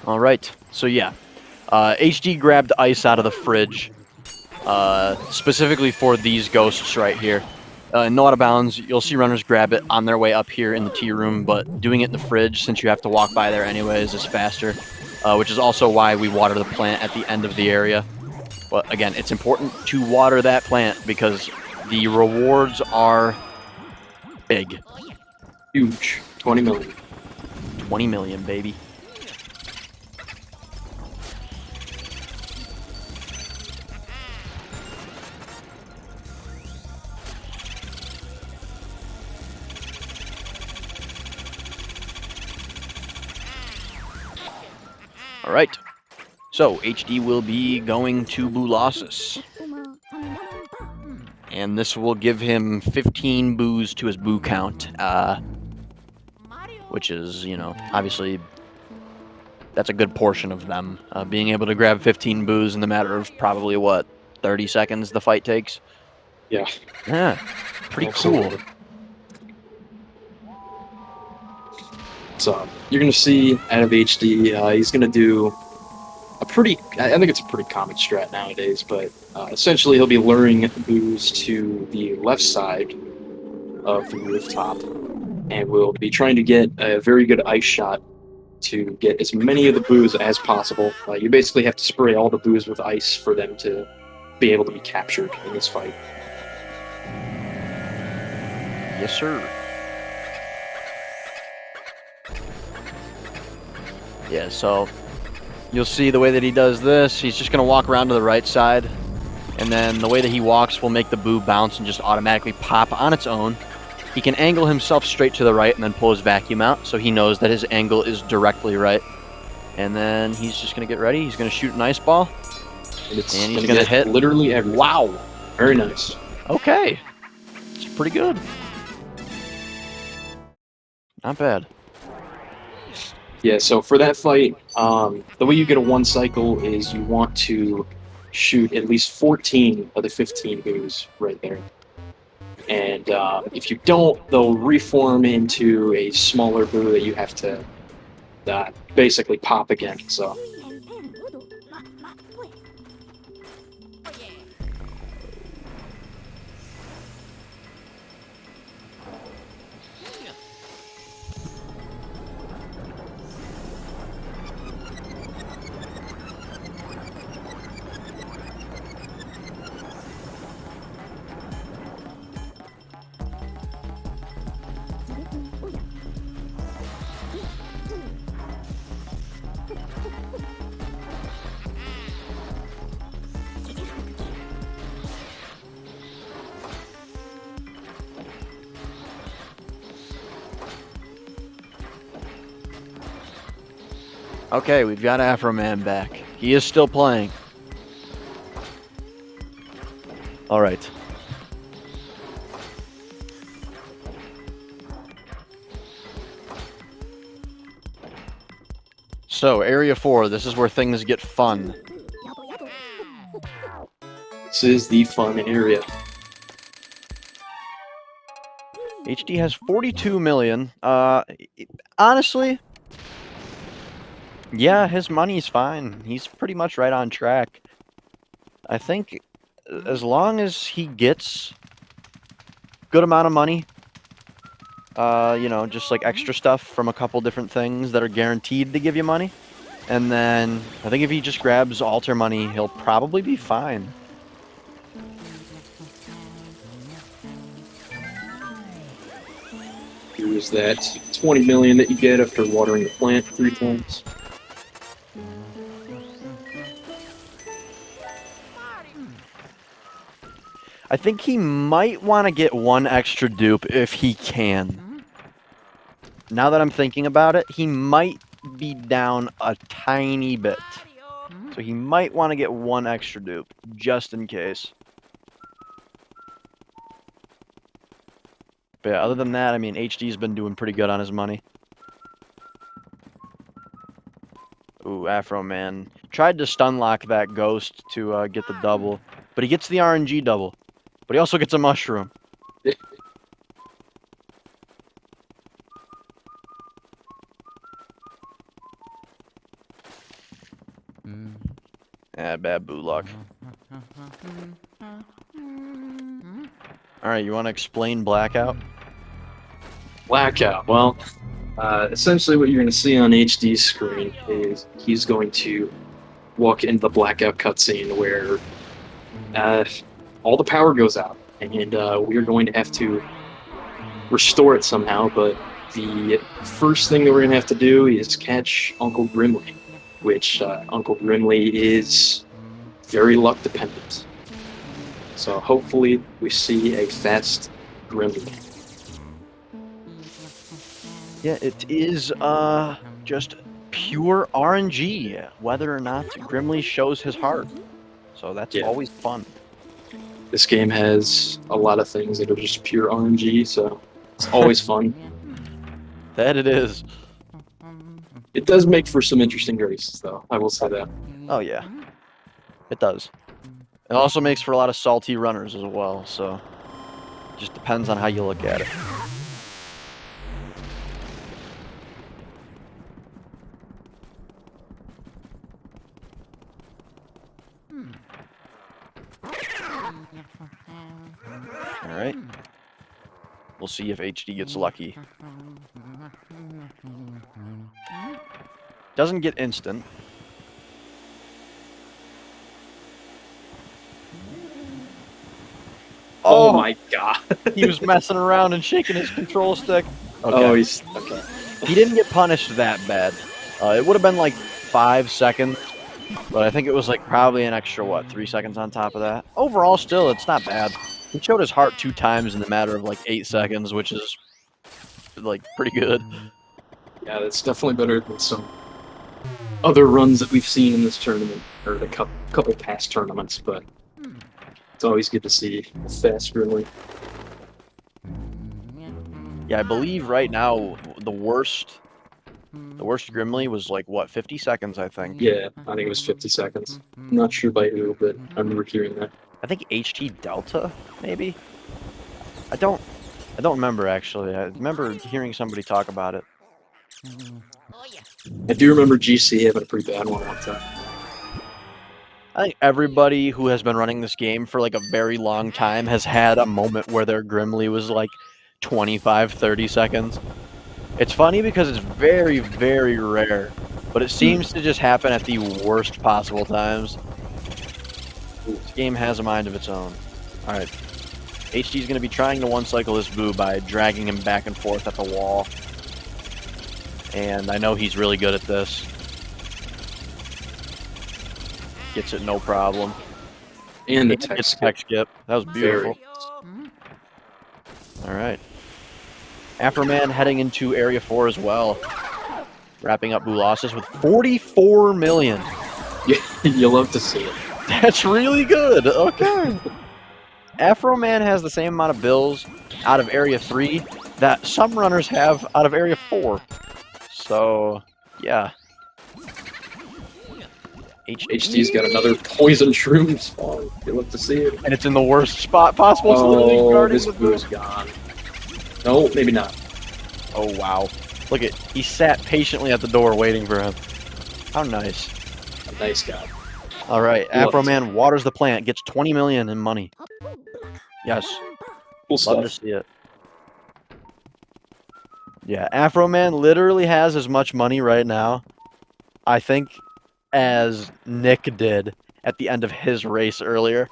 All right, so yeah, HD grabbed ice out of the fridge, specifically for these ghosts right here. In No Out of Bounds, you'll see runners grab it on their way up here in the tea room, but doing it in the fridge, since you have to walk by there anyways, is faster, which is also why we water the plant at the end of the area. But again, it's important to water that plant because the rewards are big. Huge. 20 million. 20 million, baby. Alright, so HD will be going to Boolossus. And this will give him 15 boos to his boo count, which is, you know, obviously, that's a good portion of them. Being able to grab 15 boos in the matter of probably, what, 30 seconds the fight takes? Yeah. Yeah, pretty Absolutely. cool. So, you're going to see out of HD, he's going to do a pretty, I think it's a pretty common strat nowadays, but essentially he'll be luring boos to the left side of the rooftop, and we'll be trying to get a very good ice shot to get as many of the boos as possible. You basically have to spray all the boos with ice for them to be able to be captured in this fight. Yes, sir. Yeah, so you'll see the way that he does this, he's just going to walk around to the right side, and then the way that he walks will make the boo bounce and just automatically pop on its own. He can angle himself straight to the right and then pull his vacuum out, so he knows that his angle is directly right. And then he's just going to get ready. He's going to shoot an ice ball, And it's and he's going to hit. literally everything. Wow. Very nice. Okay. It's pretty good. Not bad. Yeah, so for that fight, the way you get a 1 cycle is you want to shoot at least 14 of the 15 boos right there. And if you don't, they'll reform into a smaller boo that you have to basically pop again. So Okay, we've got Afroman back. He is still playing. All right. So, Area 4, this is where things get fun. This is the fun area. HD has 42 million. Honestly, yeah, his money's fine. He's pretty much right on track. I think as long as he gets good amount of money, you know, just like extra stuff from a couple different things that are guaranteed to give you money, and then I think if he just grabs altar money, he'll probably be fine. Here's that 20 million that you get after watering the plant 3 times. I think he might want to get one extra dupe if he can. Now that I'm thinking about it, he might be down a tiny bit. So he might want to get one extra dupe, just in case. But yeah, other than that, I mean, HD's been doing pretty good on his money. Ooh, Afroman. Tried to stun lock that ghost to get the double, but he gets the RNG double. But he also gets a mushroom. Bad boo luck. Alright, you want to explain Blackout? Blackout. Well, essentially what you're going to see on HD's screen is he's going to walk into the blackout cutscene where all the power goes out, and we're going to have to restore it somehow, but the first thing that we're going to have to do is catch Uncle Grimly, which Uncle Grimly is very luck dependent. So hopefully we see a fast Grimly. Yeah, it is just pure RNG, whether or not Grimly shows his heart. So that's always fun. This game has a lot of things that are just pure RNG, so it's always fun. That it is. It does make for some interesting races, though. I will say that. Oh yeah, it does. It also makes for a lot of salty runners as well, so it just depends on how you look at it. Alright. We'll see if HD gets lucky. Doesn't get instant. Oh my god. He was messing around and shaking his control stick. Okay. Oh, he's... Okay. He didn't get punished that bad. It would have been like 5 seconds, but I think it was like probably an extra, what, 3 seconds on top of that. Overall, still, it's not bad. He showed his heart 2 times in the matter of like 8 seconds, which is like pretty good. Yeah, that's definitely better than some other runs that we've seen in this tournament, or the couple past tournaments, but it's always good to see a fast Grimly. Yeah, I believe right now the worst Grimly was like, what, 50 seconds, I think. Yeah, I think it was 50 seconds. I'm not sure by who, but I remember hearing that. I think HT Delta, maybe? I don't remember, actually. I remember hearing somebody talk about it. I do remember GC having a pretty bad one time. I think everybody who has been running this game for like a very long time has had a moment where their Grimly was like 25, 30 seconds. It's funny because it's very, very rare, but it seems to just happen at the worst possible times. This game has a mind of its own. Alright. HD's going to be trying to one-cycle this Boo by dragging him back and forth at the wall. And I know he's really good at this. Gets it no problem. And the tech tech skip. That was beautiful. Alright. Afroman heading into Area 4 as well. wrapping up Boo losses with 44 million. You love to see it. That's really good. Okay. Afroman has the same amount of bills out of Area 3 that some runners have out of Area 4. So, yeah. HD's got another poison shroom spawn. You love to see it. And it's in the worst spot possible. It's literally Oh, guarding this the Boo is gone. No, maybe not. Oh, wow. Look at, he sat patiently at the door waiting for him. How nice. A nice guy. All right, Love Afroman waters the plant, gets 20 million in money. Yes, Cool love to stuff. see it. Yeah, Afroman literally has as much money right now, I think, as Nick did at the end of his race earlier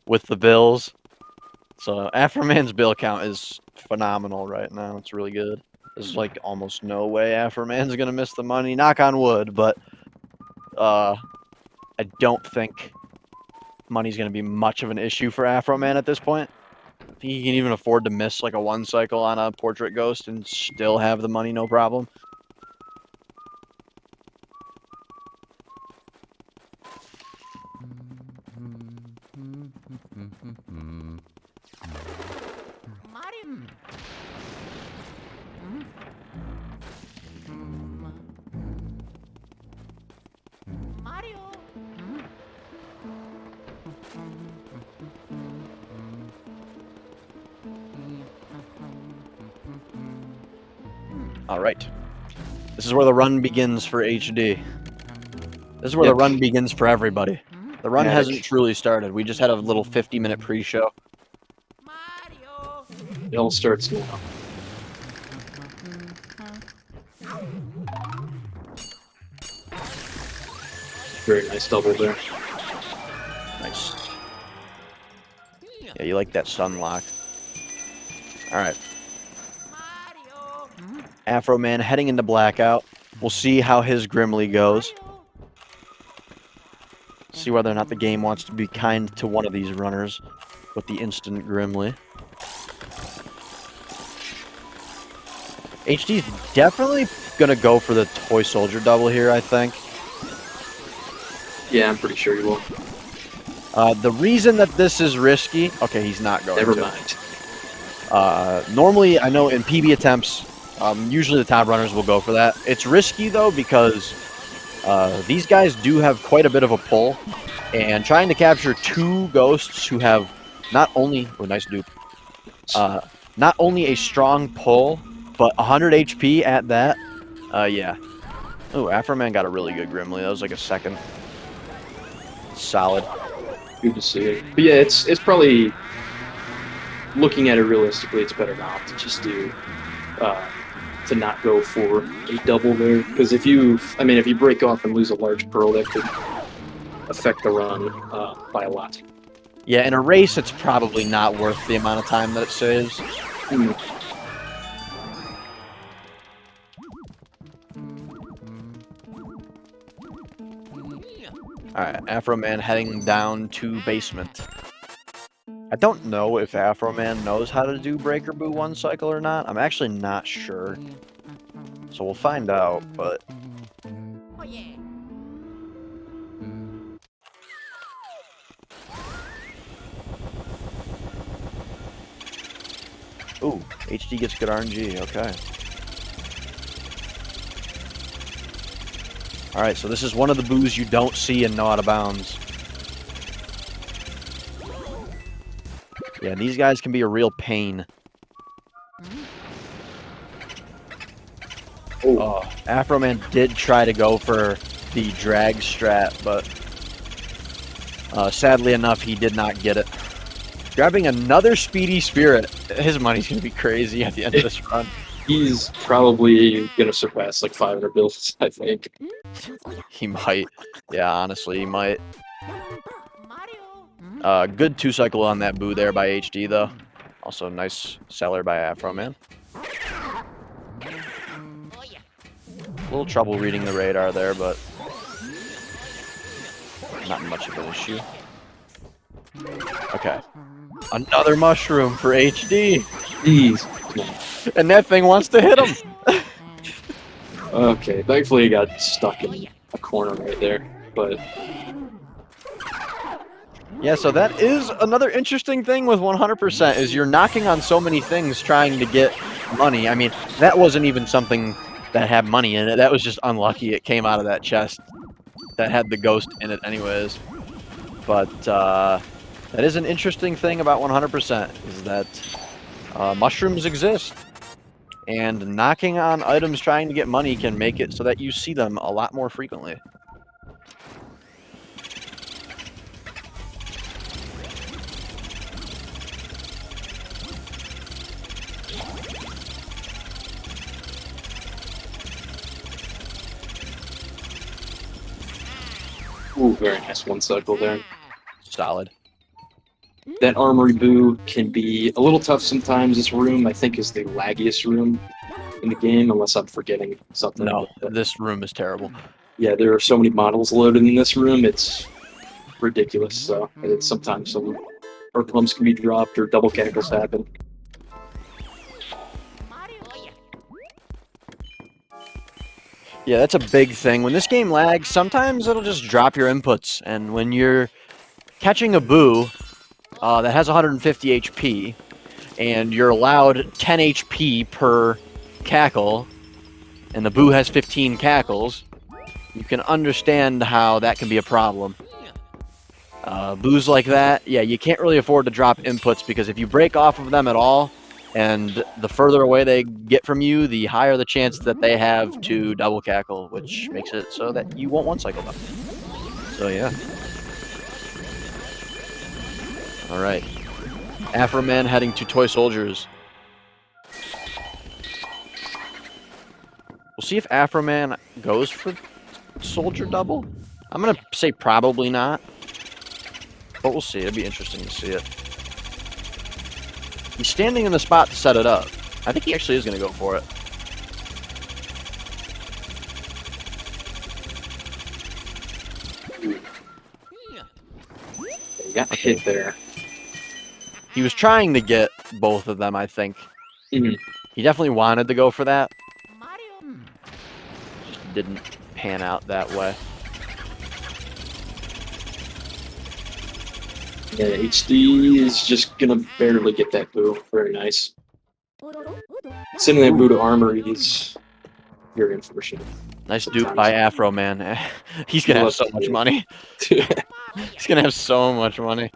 with the bills. So Afroman's bill count is phenomenal right now. It's really good. There's like almost no way Afroman's gonna miss the money. Knock on wood, but I don't think money's gonna be much of an issue for Afroman at this point. He can even afford to miss like a 1 cycle on a Portrait Ghost and still have the money, no problem. All right. This is where the run begins for HD. This is where the run begins for everybody. The run hasn't truly started. We just had a little 50-minute pre-show. It all starts now. Very nice double there. Nice. Yeah, you like that stun lock. All right. Afroman heading into Blackout. We'll see how his Grimly goes. See whether or not the game wants to be kind to one of these runners with the instant Grimly. HD's definitely going to go for the Toy Soldier double here, I think. Yeah, I'm pretty sure he will. The reason that this is risky... Okay, he's not going Never to. mind. Normally, I know in PB attempts, usually the top runners will go for that. It's risky, though, because these guys do have quite a bit of a pull. And trying to capture 2 ghosts who have not only... Oh, nice dupe. Not only a strong pull, but 100 HP at that. Yeah. Oh, Afroman got a really good Grimly. That was like a second. Solid. Good to see it. But yeah, it's probably, looking at it realistically, it's better not to just do, to not go for a double there. Because if you break off and lose a large pearl, that could affect the run by a lot. Yeah, in a race, it's probably not worth the amount of time that it saves. Alright, Afroman heading down to basement. I don't know if Afroman knows how to do Breaker Boo 1 cycle or not. I'm actually not sure. So we'll find out, but... Oh yeah. Ooh, HD gets good RNG, okay. Alright, so this is one of the boos you don't see in No Out of Bounds. Yeah, these guys can be a real pain. Oh, Afroman did try to go for the drag strat, but sadly enough, he did not get it. Grabbing another Speedy Spirit. His money's going to be crazy at the end of this run. He's probably going to surpass like 500 bills, I think. He might. Yeah, honestly, he might. Good 2 cycle on that boo there by HD, though. Also, nice seller by Afroman. A little trouble reading the radar there, but not much of an issue. Okay. Another mushroom for HD. Jeez. And that thing wants to hit him. Okay, thankfully he got stuck in a corner right there, but Yeah, so that is another interesting thing with 100% is you're knocking on so many things trying to get money. I mean, that wasn't even something that had money in it. That was just unlucky. It came out of that chest that had the ghost in it anyways. But that is an interesting thing about 100% is that mushrooms exist. And knocking on items trying to get money can make it so that you see them a lot more frequently. ooh, very nice one cycle there. Solid. That armory boo can be a little tough sometimes. This room, I think, is the laggiest room in the game, unless I'm forgetting something. No, But, this room is terrible. yeah, there are so many models loaded in this room, it's ridiculous. So it's sometimes some earth lumps can be dropped or double cackles happen. Yeah, that's a big thing. When this game lags, sometimes it'll just drop your inputs. And when you're catching a boo that has 150 HP, and you're allowed 10 HP per cackle, and the boo has 15 cackles, you can understand how that can be a problem. Boos like that, yeah, you can't really afford to drop inputs because if you break off of them at all, and the further away they get from you, the higher the chance that they have to double cackle, which makes it so that you won't one cycle them. So yeah. Alright. Afroman heading to Toy Soldiers. We'll see if Afroman goes for Soldier double. I'm gonna say probably not. But we'll see. It'd be interesting to see it. He's standing in the spot to set it up. I think he actually is going to go for it. He got hit there. He was trying to get both of them, I think. Mhm. He definitely wanted to go for that. Just didn't pan out that way. Yeah, HD is just gonna barely get that boo. Very nice. Sending that boo to armory is very unfortunate. Nice dupe by Afroman. He's going to have so much money. He's going to have so much money.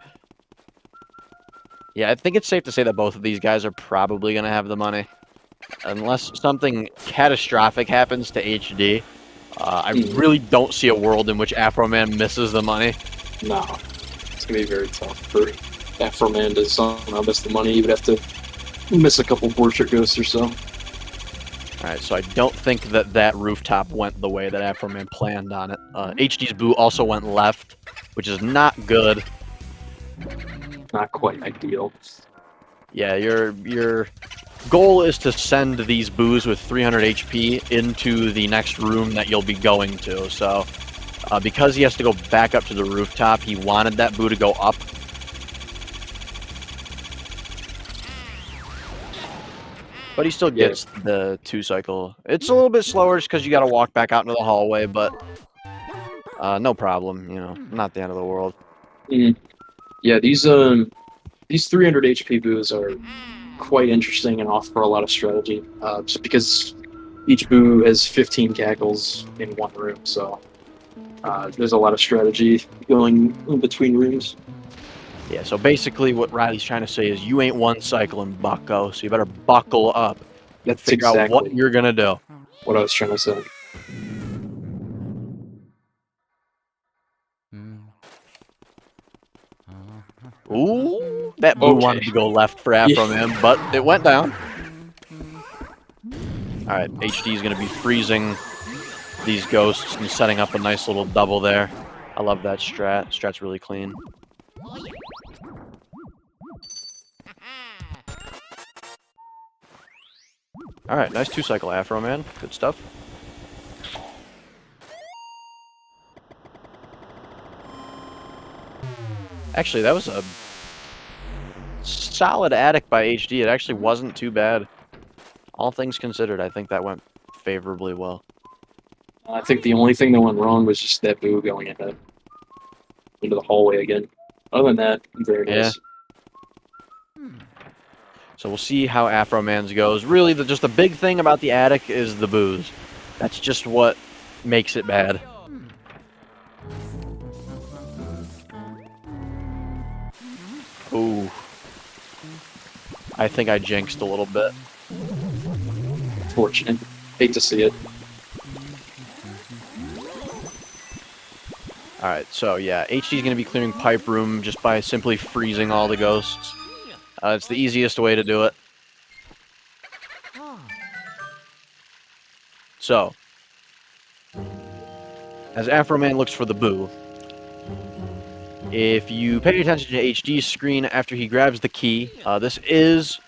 Yeah, I think it's safe to say that both of these guys are probably going to have the money. Unless something catastrophic happens to HD. I really don't see a world in which Afroman misses the money. No. It's gonna be very tough for Afroman to somehow miss the money. He would have to miss a couple portrait ghosts or so. Alright, so I don't think that that rooftop went the way that Afroman planned on it. HD's boo also went left, which is not good. Not quite ideal. Yeah, your goal is to send these boos with 300 HP into the next room that you'll be going to, so... because he has to go back up to the rooftop, he wanted that boo to go up. But he still gets the 2-cycle. It's a little bit slower just because you got to walk back out into the hallway, but no problem, you know, not the end of the world. Yeah, these 300 HP boos are quite interesting and offer a lot of strategy. Just because each boo has 15 cackles in one room, so... there's a lot of strategy going in between rooms. Yeah, so basically what Riley's trying to say is you ain't one cycling, bucko, so you better buckle up. That's Figure exactly out what you're going to do. what I was trying to say. Ooh, that boo wanted to go left for Afroman, but it went down. Alright, HD is going to be freezing these ghosts and setting up a nice little double there. I love that strat. Strat's really clean. Alright, nice 2-cycle Afroman. Good stuff. Actually, that was a solid attic by HD. It actually wasn't too bad. All things considered, I think that went favorably well. I think the only thing that went wrong was just that boo going into the hallway again. Other than that, very Yeah. nice. So we'll see how Afroman's goes. Really, just the big thing about the attic is the booze. That's just what makes it bad. Ooh. I think I jinxed a little bit. Fortunate. Hate to see it. Alright, so yeah, HD's going to be clearing Pipe Room just by simply freezing all the ghosts. It's the easiest way to do it. So, as Afroman looks for the boo, if you pay attention to HD's screen after he grabs the key, this is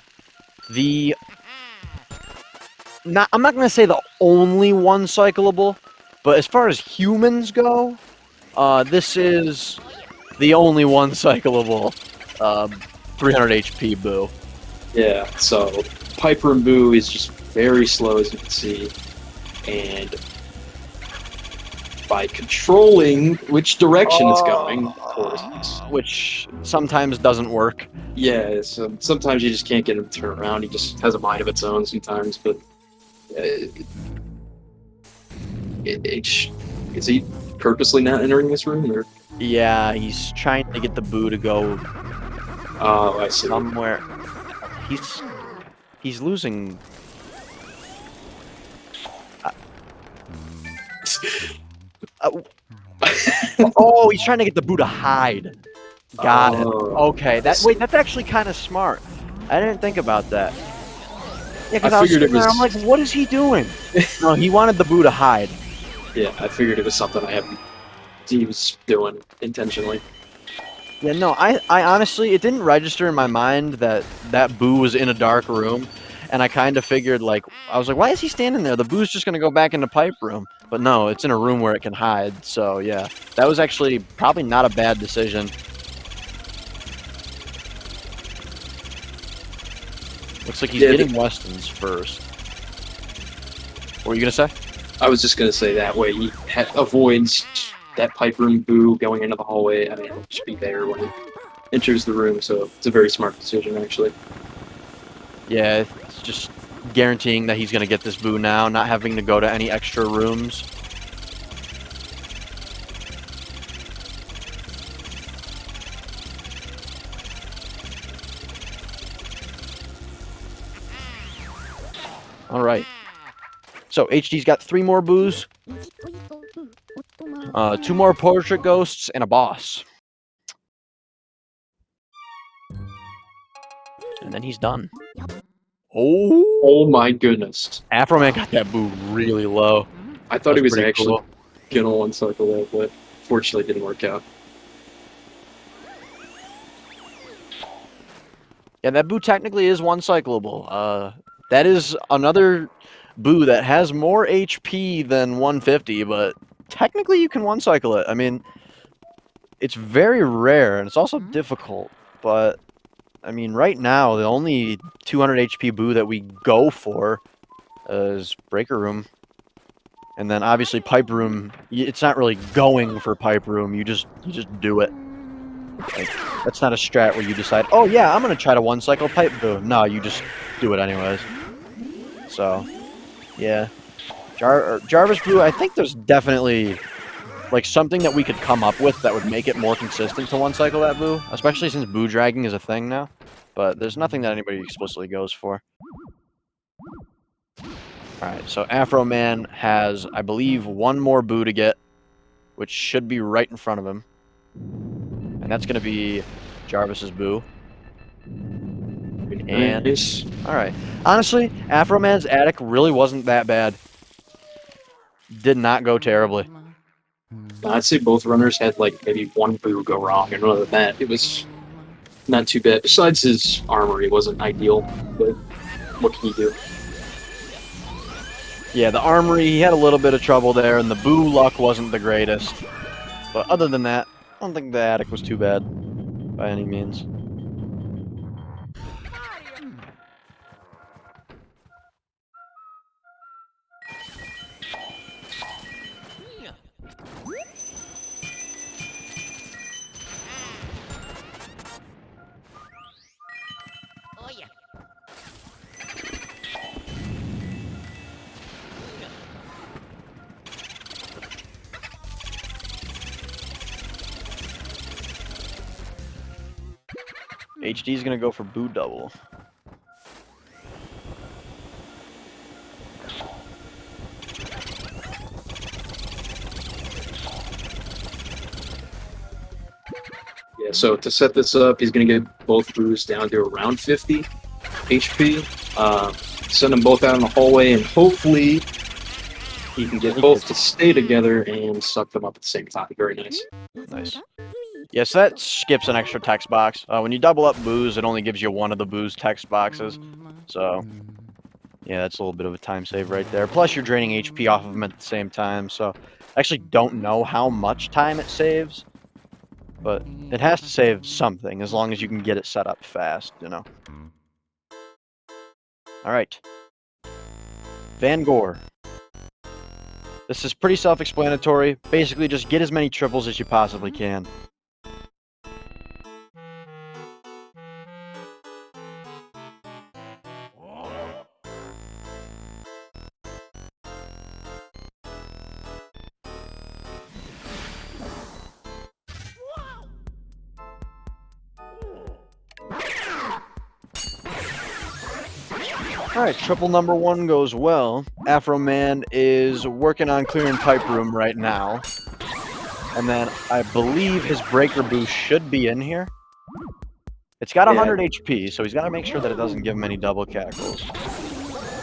the... I'm not going to say the only one cyclable, but as far as humans go, this is the only one cyclable 300 HP boo. Yeah, so Pipe Room Boo is just very slow, as you can see, and by controlling which direction it's going, of course. Which sometimes doesn't work. Yeah, so sometimes you just can't get him to turn around. He just has a mind of its own sometimes, but is he purposely not entering this room, or? Yeah, he's trying to get the boo to go Oh, I see. somewhere. He's losing. Oh, he's trying to get the boo to hide. Got it. Okay, that's actually kind of smart. I didn't think about that. Yeah, because I was sitting there, I'm like, what is he doing? No, he wanted the boo to hide. Yeah, I figured it was something he was doing intentionally. Yeah, no, I honestly, it didn't register in my mind that that boo was in a dark room, and I kind of figured, like, I was like, why is he standing there? The boo's just going to go back into Pipe Room. But no, it's in a room where it can hide, so yeah. That was actually probably not a bad decision. Looks like he's getting Weston's first. What were you going to say? I was just going to say that way he avoids that Pipe Room boo going into the hallway. I mean, he'll just be there when he enters the room, so it's a very smart decision, actually. Yeah, it's just guaranteeing that he's going to get this boo now, not having to go to any extra rooms. All right. So HD's got 3 more boos, 2 more portrait ghosts, and a boss. And then he's done. Oh my goodness. Afroman got that boo really low. I thought he was actually cool. gonna one-cycle that, but fortunately it didn't work out. Yeah, that boo technically is one-cyclable. That is another boo that has more HP than 150, but technically you can one-cycle it. I mean, it's very rare, and it's also difficult, but, I mean, right now, the only 200 HP boo that we go for is Breaker Room. And then, obviously, Pipe Room, it's not really going for Pipe Room, you just do it. Like, that's not a strat where you decide, oh yeah, I'm gonna try to one-cycle Pipe Boo. No, you just do it anyways. So, yeah. Jarvis Boo, I think there's definitely, like, something that we could come up with that would make it more consistent to one-cycle that Boo. Especially since Boo dragging is a thing now. But there's nothing that anybody explicitly goes for. Alright, so Afroman has, I believe, 1 more Boo to get. Which should be right in front of him. And that's gonna be Jarvis's Boo. And alright. Honestly, Afroman's attic really wasn't that bad. Did not go terribly. I'd say both runners had like maybe 1 boo go wrong, and other than that, it was not too bad. Besides his armory wasn't ideal, but what can you do? Yeah, the armory, he had a little bit of trouble there, and the boo luck wasn't the greatest. But other than that, I don't think the attic was too bad by any means. HD's gonna go for boo double. Yeah, so to set this up, he's going to get both boos down to around 50 HP. Send them both out in the hallway, and hopefully he can get both to stay together and suck them up at the same time. Very nice. Nice. Yes, that skips an extra text box. When you double up boos, it only gives you one of the boos text boxes. So, yeah, that's a little bit of a time save right there. Plus, you're draining HP off of them at the same time. So, I actually don't know how much time it saves. But it has to save something, as long as you can get it set up fast, you know. Alright. Van Gore. This is pretty self-explanatory. Basically, just get as many triples as you possibly can. Alright, triple number 1 goes well. Afroman is working on clearing pipe room right now. And then I believe his breaker boost should be in here. It's got 100 HP, so he's got to make sure that it doesn't give him any double cackles.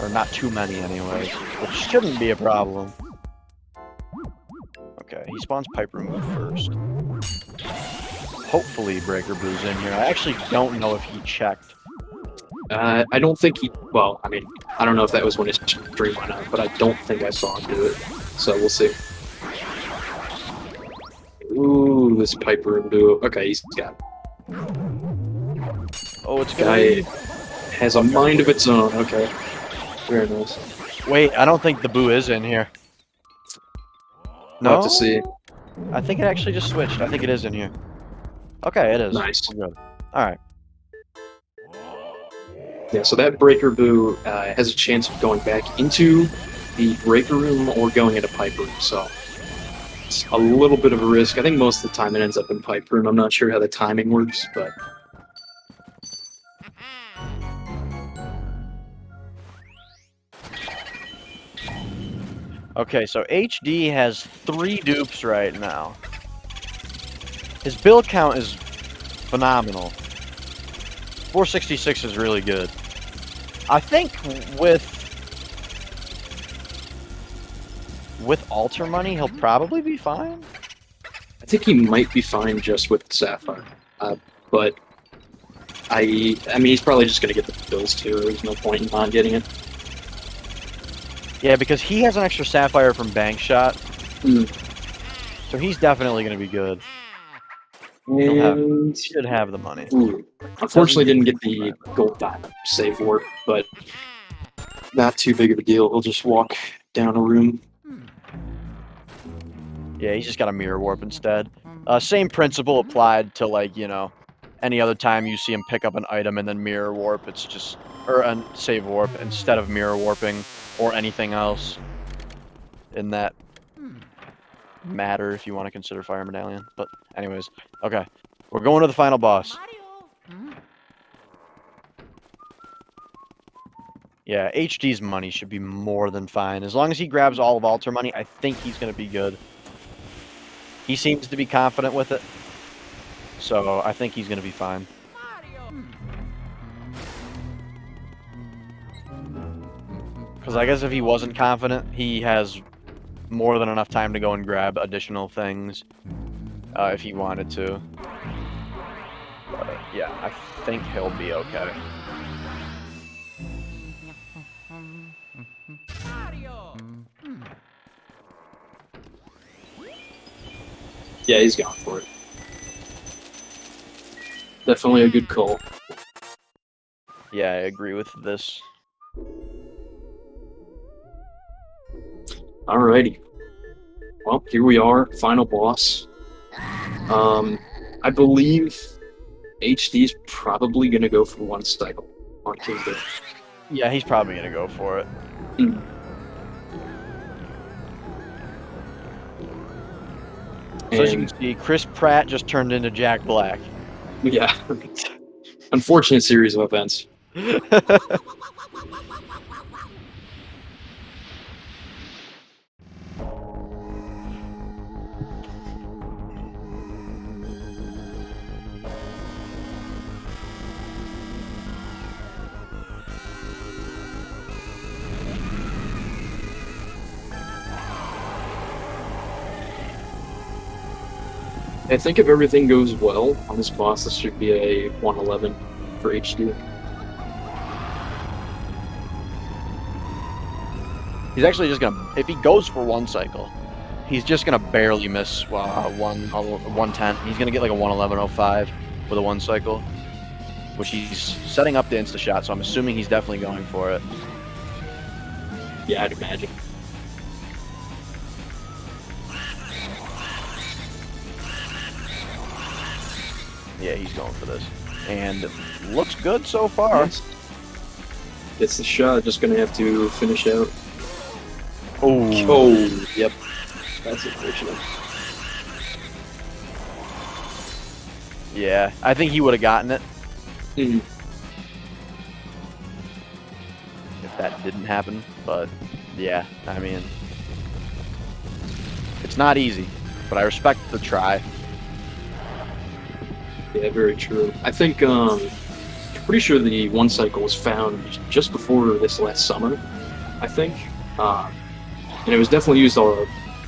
Or not too many anyways, which shouldn't be a problem. Okay, he spawns pipe room first. Hopefully breaker boo's in here. I actually don't know if he checked. I don't think he... Well, I mean, I don't know if that was when his stream went out, but I don't think I saw him do it. So we'll see. Ooh, this pipe room duo. Okay, he's got it. Oh, it's Guy has a mind of its own. Okay. Very nice. Wait, I don't think the boo is in here. We'll have No? to see. I think it actually just switched. I think it is in here. Okay, it is. Nice. We're good. Alright. Yeah, so that breaker boo has a chance of going back into the breaker room or going into pipe room, so it's a little bit of a risk. I think most of the time it ends up in pipe room. I'm not sure how the timing works, but... Okay, so HD has 3 dupes right now. His bill count is phenomenal. 466 is really good. I think with altar money, he'll probably be fine. I think he might be fine just with Sapphire. But I mean, he's probably just going to get the bills too. There's no point in not getting it. Yeah, because he has an extra Sapphire from Bank Shot. Mm. So he's definitely going to be good. And... He should have the money. Ooh. Unfortunately, didn't get the gold diamond save warp, but not too big of a deal. He'll just walk down a room. Yeah, he's just got a mirror warp instead. Same principle applied to, like, you know, any other time you see him pick up an item and then mirror warp. It's just, or save warp instead of mirror warping or anything else in that matter, if you want to consider Fire Medallion. But anyways, okay, we're going to the final boss. Yeah, HD's money should be more than fine. As long as he grabs all of altar money, I think he's going to be good. He seems to be confident with it, so I think he's going to be fine. Because I guess if he wasn't confident, he has more than enough time to go and grab additional things if he wanted to. But yeah, I think he'll be okay. Yeah, he's gone for it. Definitely a good call. Yeah, I agree with this. Alrighty. Well, here we are, final boss. I believe HD's probably gonna go for one cycle on Kingdom. Yeah, he's probably going to go for it. Mm. So as you can see, Chris Pratt just turned into Jack Black. Yeah. Unfortunate series of events. I think if everything goes well on this boss, this should be a 111 for HD. He's actually just gonna, if he goes for one cycle, he's just gonna barely miss 110. He's gonna get like a 111.05 with a one cycle, which he's setting up the insta shot. So I'm assuming he's definitely going for it. Yeah, I'd imagine. Yeah, he's going for this, and looks good so far. It's the shot. Just gonna have to finish out. Oh, Yep. That's unfortunate. Yeah, I think he would have gotten it Mhm. if that didn't happen. But yeah, I mean, it's not easy, but I respect the try. Yeah, very true. I think, pretty sure the one cycle was found just before this last summer, I think. And it was definitely used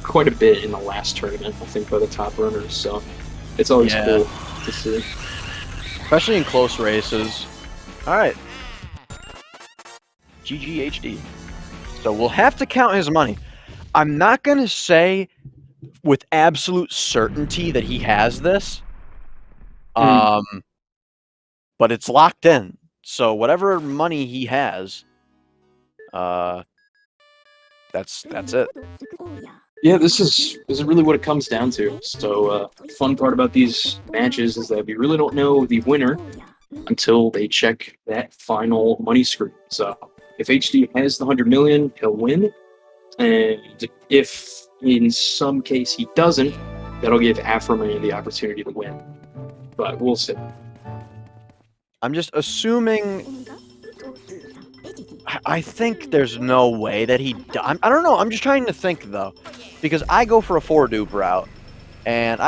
quite a bit in the last tournament, I think, by the top runners, so it's always cool to see. Especially in close races. Alright. GGHD. So we'll have to count his money. I'm not going to say with absolute certainty that he has this. But it's locked in. So whatever money he has, that's it. Yeah, this is really what it comes down to. So, fun part about these matches is that we really don't know the winner until they check that final money screen. So, if HD has the 100 million, he'll win. And if in some case he doesn't, that'll give Afroman the opportunity to win. But we'll see. I'm just assuming. I think there's no way that he. I don't know. I'm just trying to think though, because I go for a 4-dupe route, and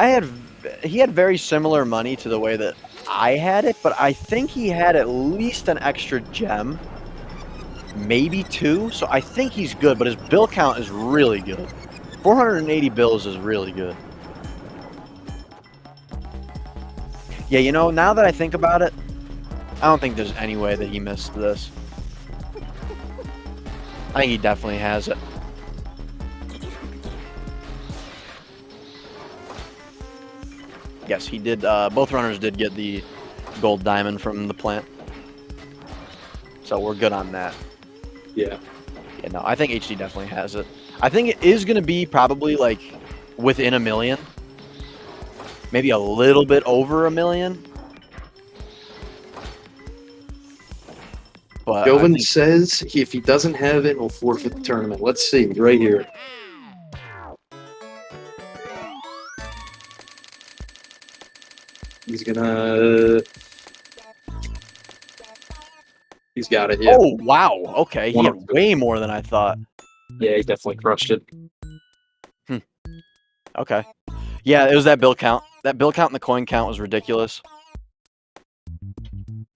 he had very similar money to the way that I had it, but I think he had at least an extra gem, maybe 2. So I think he's good, but his bill count is really good. 480 bills is really good. Yeah, you know, now that I think about it, I don't think there's any way that he missed this. I think he definitely has it. Yes, he did. Both runners did get the gold diamond from the plant. So we're good on that. Yeah. Yeah, no, I think HD definitely has it. I think it is going to be probably like within 1 million. Maybe a little bit over 1 million. But Jovan says if he doesn't have it, he'll forfeit the tournament. Let's see, right here. He's gonna... He's got it, yeah. Oh, wow. Okay, he had way more than I thought. Yeah, he definitely crushed it. Okay. Yeah, it was that bill count. That bill count and the coin count was ridiculous.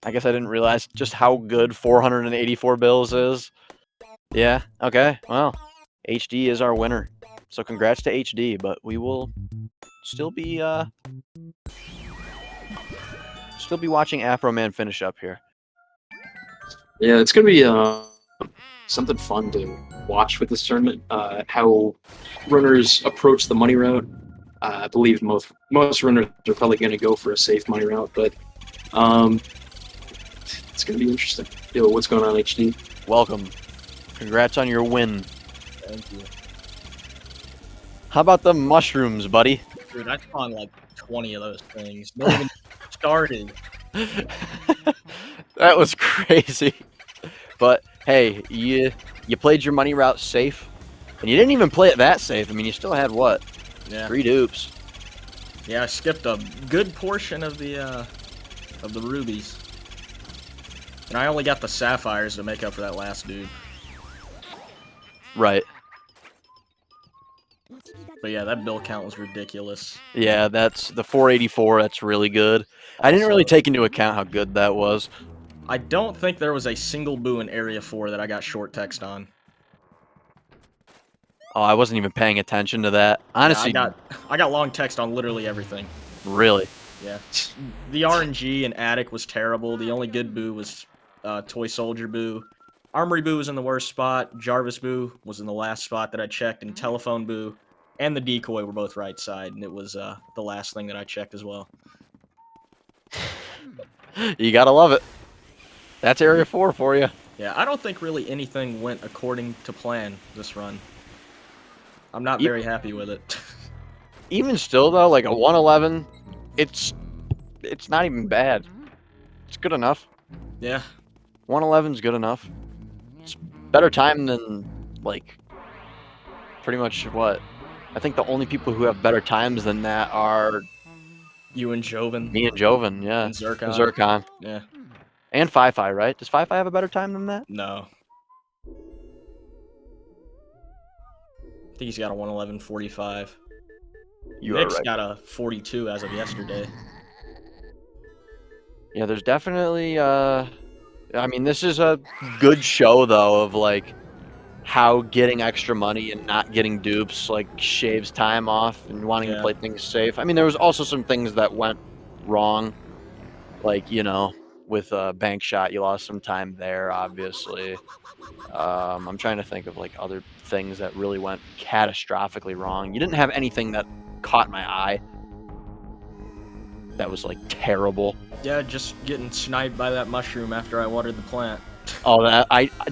I guess I didn't realize just how good 484 bills is. Yeah, okay. Well, HD is our winner. So congrats to HD, but we will still be watching Afroman finish up here. Yeah, it's gonna be something fun to watch with this tournament. How runners approach the money route. I believe most runners are probably gonna go for a safe money route, but it's gonna be interesting. Yo, what's going on, HD? Welcome. Congrats on your win. Thank you. How about the mushrooms, buddy? Dude, I spawned like 20 of those things. Not even started. That was crazy. But hey, you played your money route safe, and you didn't even play it that safe. I mean, you still had what? Yeah. 3 dupes. Yeah, I skipped a good portion of the rubies. And I only got the sapphires to make up for that last dude. Right. But yeah, that bill count was ridiculous. Yeah, that's the 484. That's really good. I didn't really take into account how good that was. I don't think there was a single boo in Area 4 that I got short text on. Oh, I wasn't even paying attention to that. Honestly, Yeah, I got long text on literally everything. really. Yeah. The RNG in Attic was terrible. The only good boo was Toy Soldier boo. Armory boo was in the worst spot. Jarvis boo was in the last spot that I checked. And Telephone boo and the decoy were both right side. And it was the last thing that I checked as well. You gotta love it. That's Area 4 for you. Yeah, I don't think really anything went according to plan this run. I'm not very happy with it. Even still, though, like a 111, it's not even bad. It's good enough. Yeah. 111's good enough. It's better time than, like, pretty much what? I think the only people who have better times than that are You and Joven. me and Joven, yeah. And Zircon. Zircon. Yeah. And Fi-Fi, right? Does Fi-Fi have a better time than that? No. I think he's got a 111.45. You are Nick's right. got a 42 as of yesterday. Yeah, there's definitely, I mean, this is a good show, though, of, like, how getting extra money and not getting dupes, like, shaves time off and wanting to Yeah. play things safe. I mean, there was also some things that went wrong, like, you know, with Bank Shot, you lost some time there, obviously. I'm trying to think of, like, other things that really went catastrophically wrong. You didn't have anything that caught my eye that was, like, terrible. Yeah, just getting sniped by that mushroom after I watered the plant. Oh,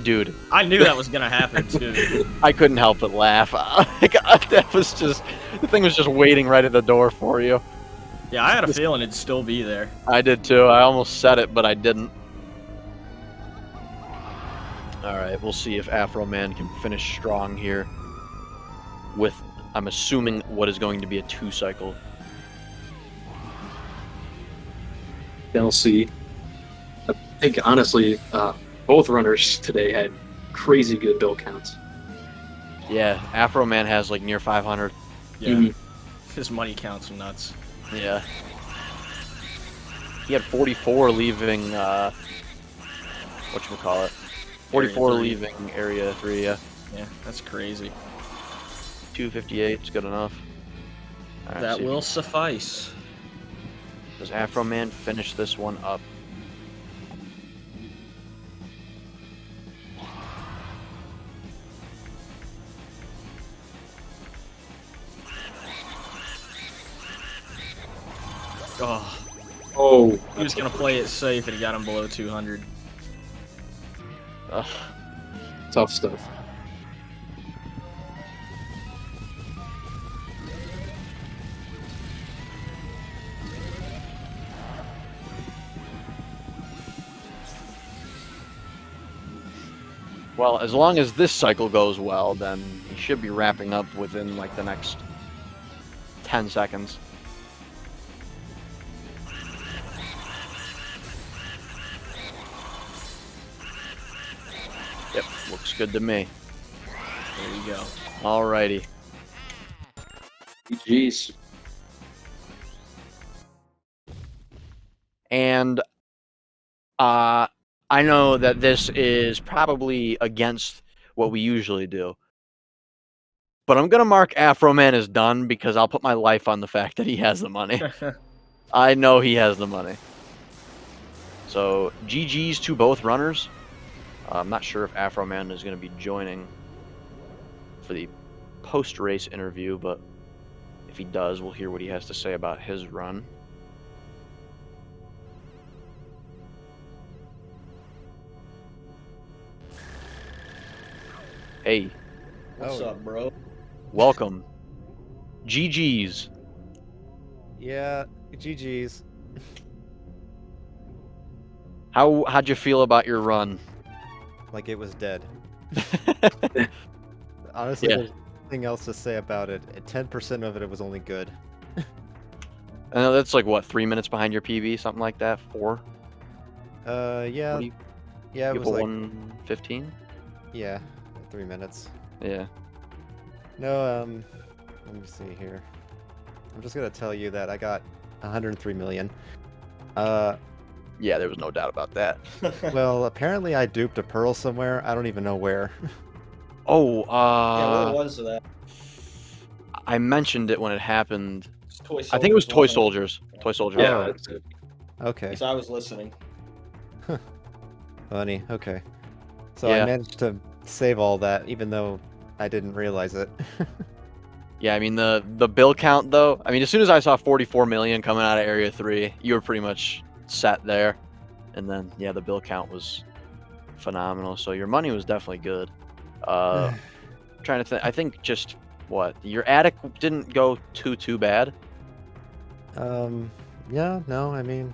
dude, I knew that was gonna happen too. I couldn't help but laugh. That was just, the thing was just waiting right at the door for you. Yeah, I had a feeling it'd still be there. I did too. I almost said it, but I didn't. All right, we'll see if Afroman can finish strong here with, I'm assuming, what is going to be a 2-cycle. They'll see. I think, honestly, both runners today had crazy good bill counts. Yeah, Afroman has like near 500. Yeah. Mhm. His money counts are nuts. Yeah. He had 44 leaving, whatchamacallit? 44 Area 3. leaving Area 3, yeah. Yeah, that's crazy. 258 is good enough. All right, That see if will suffice. Does Afroman finish this one up? Oh, Oh, he was gonna play it safe and he got him below 200. Ugh. tough stuff. Well, as long as this cycle goes well, then he should be wrapping up within like the next 10 seconds. Yep, looks good to me. There you go. Alrighty. GG's. And I know that this is probably against what we usually do. But I'm going to mark Afroman as done because I'll put my life on the fact that he has the money. I know he has the money. So, GG's to both runners. I'm not sure if Afroman is going to be joining for the post-race interview, but if he does, we'll hear what he has to say about his run. Hey, What's up, bro? welcome. GG's. Yeah, GG's. How'd you feel about your run? Like it was dead. Honestly, Yeah. there's nothing else to say about it. 10% of it was only good. I know that's like what, 3 minutes behind your PB, something like that. 4. Yeah, What do you- Yeah, it You was have a like 115? yeah, 3 minutes. Yeah. No, let me see here. I'm just gonna tell you that I got 103 million. Yeah, there was no doubt about that. Well, apparently I duped a pearl somewhere. I don't even know where. Oh, yeah, where was that? I mentioned it when it happened. It's Toy I think it was Soldiers, Toy wasn't it? Soldiers. Toy Soldiers. Yeah, Oh. that's it. Okay, Because I was listening. funny. Okay, so I Yeah. managed to save all that, even though I didn't realize it. Yeah, I mean the bill count though. I mean, as soon as I saw 44 million coming out of Area 3, you were pretty much set there. And then yeah, the bill count was phenomenal. So your money was definitely good. Trying to think. I think just what your attic didn't go too bad. Yeah, no, I mean,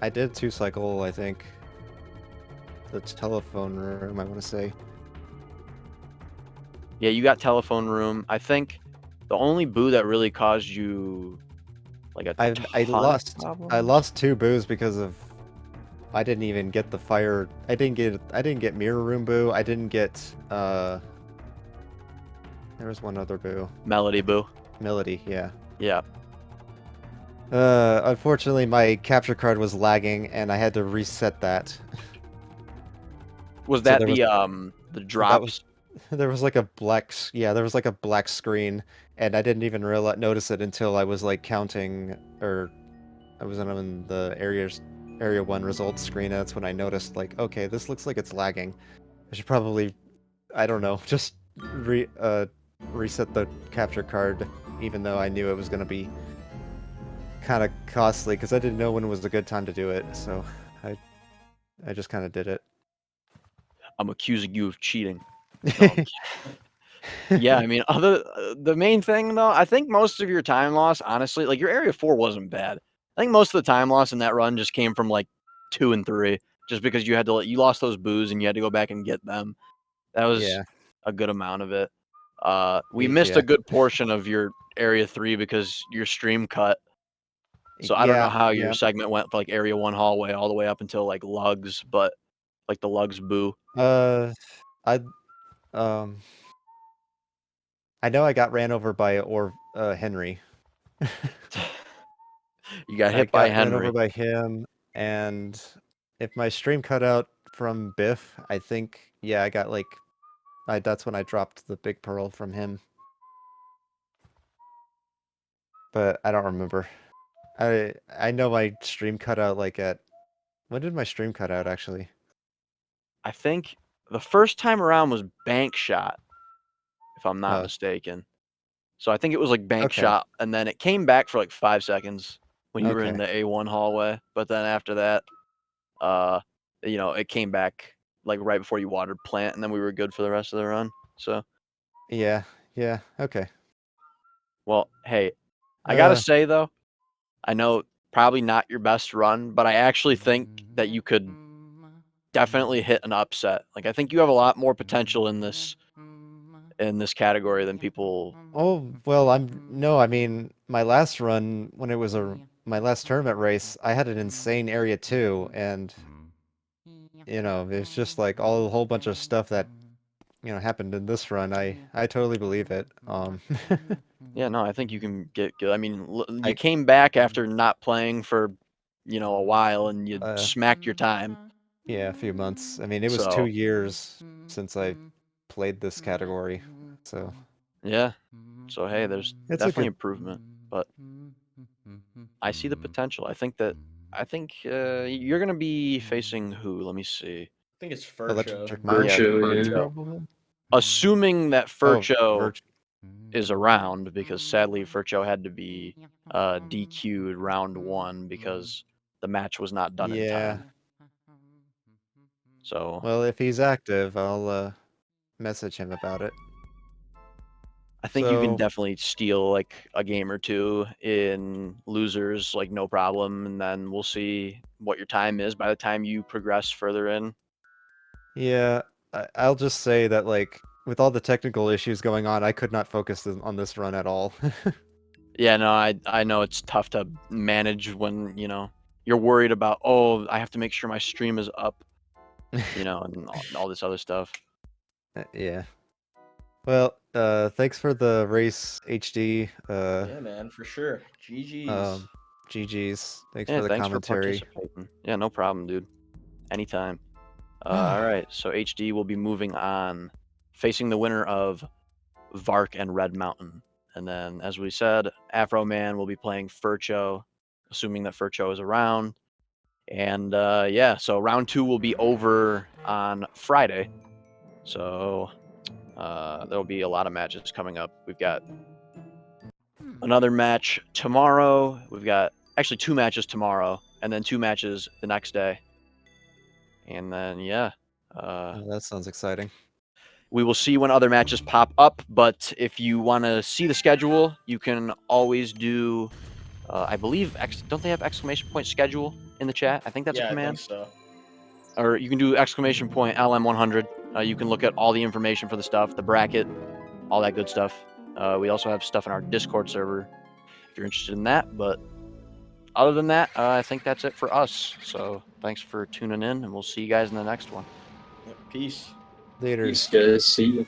I did 2 cycle, I think. The telephone room, I want to say. Yeah, you got telephone room. I think the only boo that really caused you like a I ton of I problems? lost 2 boos because of I didn't even get the fire. I didn't get mirror room boo. I didn't get there was one other boo. Melody boo. Melody, yeah. Yeah. Unfortunately my capture card was lagging and I had to reset that. Was So that there was- the drops? There was like a there was like a black screen and I didn't even notice it until I was like counting, or I was on the area 1 results screen, and that's when I noticed like, okay, this looks like it's lagging. I should probably, I don't know, just reset the capture card, even though I knew it was going to be kind of costly because I didn't know when was a good time to do it. So I just kind of did it. I'm accusing you of cheating. No, I'm kidding. Yeah, I mean, the main thing though, I think most of your time loss, honestly, like your area 4 wasn't bad. I think most of the time loss in that run just came from like 2 and 3, just because you had to you lost those boos and you had to go back and get them. That was Yeah. a good amount of it. We missed a good portion of your area 3 because your stream cut. So I don't know how your segment went from like area 1 hallway all the way up until like lugs, but like the lugs boo. I I know I got ran over by Henry. You got I hit by got ran over Henry. by him, and if my stream cut out from Biff, I think, yeah, I got like, that's when I dropped the big pearl from him. But I don't remember. I know my stream cut out like at, when did my stream cut out actually? I think the first time around was bank shot, if I'm not Oh. mistaken. So I think it was like bank Okay. shot, and then it came back for like 5 seconds when you were in Okay. the A1 hallway. But then after that, it came back like right before you watered plant, and then we were good for the rest of the run. So, Yeah, okay. well, hey, I gotta say though, I know probably not your best run, but I actually think that you could definitely hit an upset. Like I think you have a lot more potential in this category than people. Oh, well, I mean, my last run, when it was my last tournament race, I had an insane area 2, and, it's just like a whole bunch of stuff that, happened in this run. I totally believe it. Yeah, no, I think you can get good. I mean, you I- came back after not playing for, a while, and you smacked your time. Yeah, a few months. I mean, it was So 2 years since I played this category, so yeah, so hey, there's it's a definitely good. improvement, but I see the potential. I think you're gonna be facing who? Let me see. I think it's Furcho. Electric Merge, Yeah, Virtue, yeah. probably. Assuming that Furcho Virtue. is around, because sadly Furcho had to be DQ'd round 1 because the match was not done in Yeah. time. So Well, if he's active, I'll message him about it. I think you can So- definitely steal like a game or 2 in losers, like no problem, and then we'll see what your time is by the time you progress further in. Yeah, I'll just say that, like, with all the technical issues going on, I could not focus on this run at all. Yeah, no, I know it's tough to manage when, you're worried about, oh, I have to make sure my stream is up you know, and all this other stuff. Yeah. Well, thanks for the race, HD. Yeah, man, for sure. GG's. GG's. Thanks Yeah, for the thanks for commentary. participating. Yeah, no problem, dude. Anytime. All right, so HD will be moving on, facing the winner of Vark and Red Mountain. And then, as we said, Afroman will be playing Furcho, assuming that Furcho is around. And yeah, so round 2 will be over on Friday. So there'll be a lot of matches coming up. We've got another match tomorrow. We've got actually 2 matches tomorrow, and then 2 matches the next day. And then, yeah. Oh, that sounds exciting. We will see when other matches pop up, but if you want to see the schedule, you can always do, I believe, don't they have exclamation point schedule in the chat? I think that's a Yeah, I command. think so. Or you can do exclamation point LM100. You can look at all the information for the stuff, the bracket, all that good stuff. We also have stuff in our Discord server if you're interested in that. But other than that, I think that's it for us. So thanks for tuning in, and we'll see you guys in the next one. Peace. Later. Peace, guys. See you.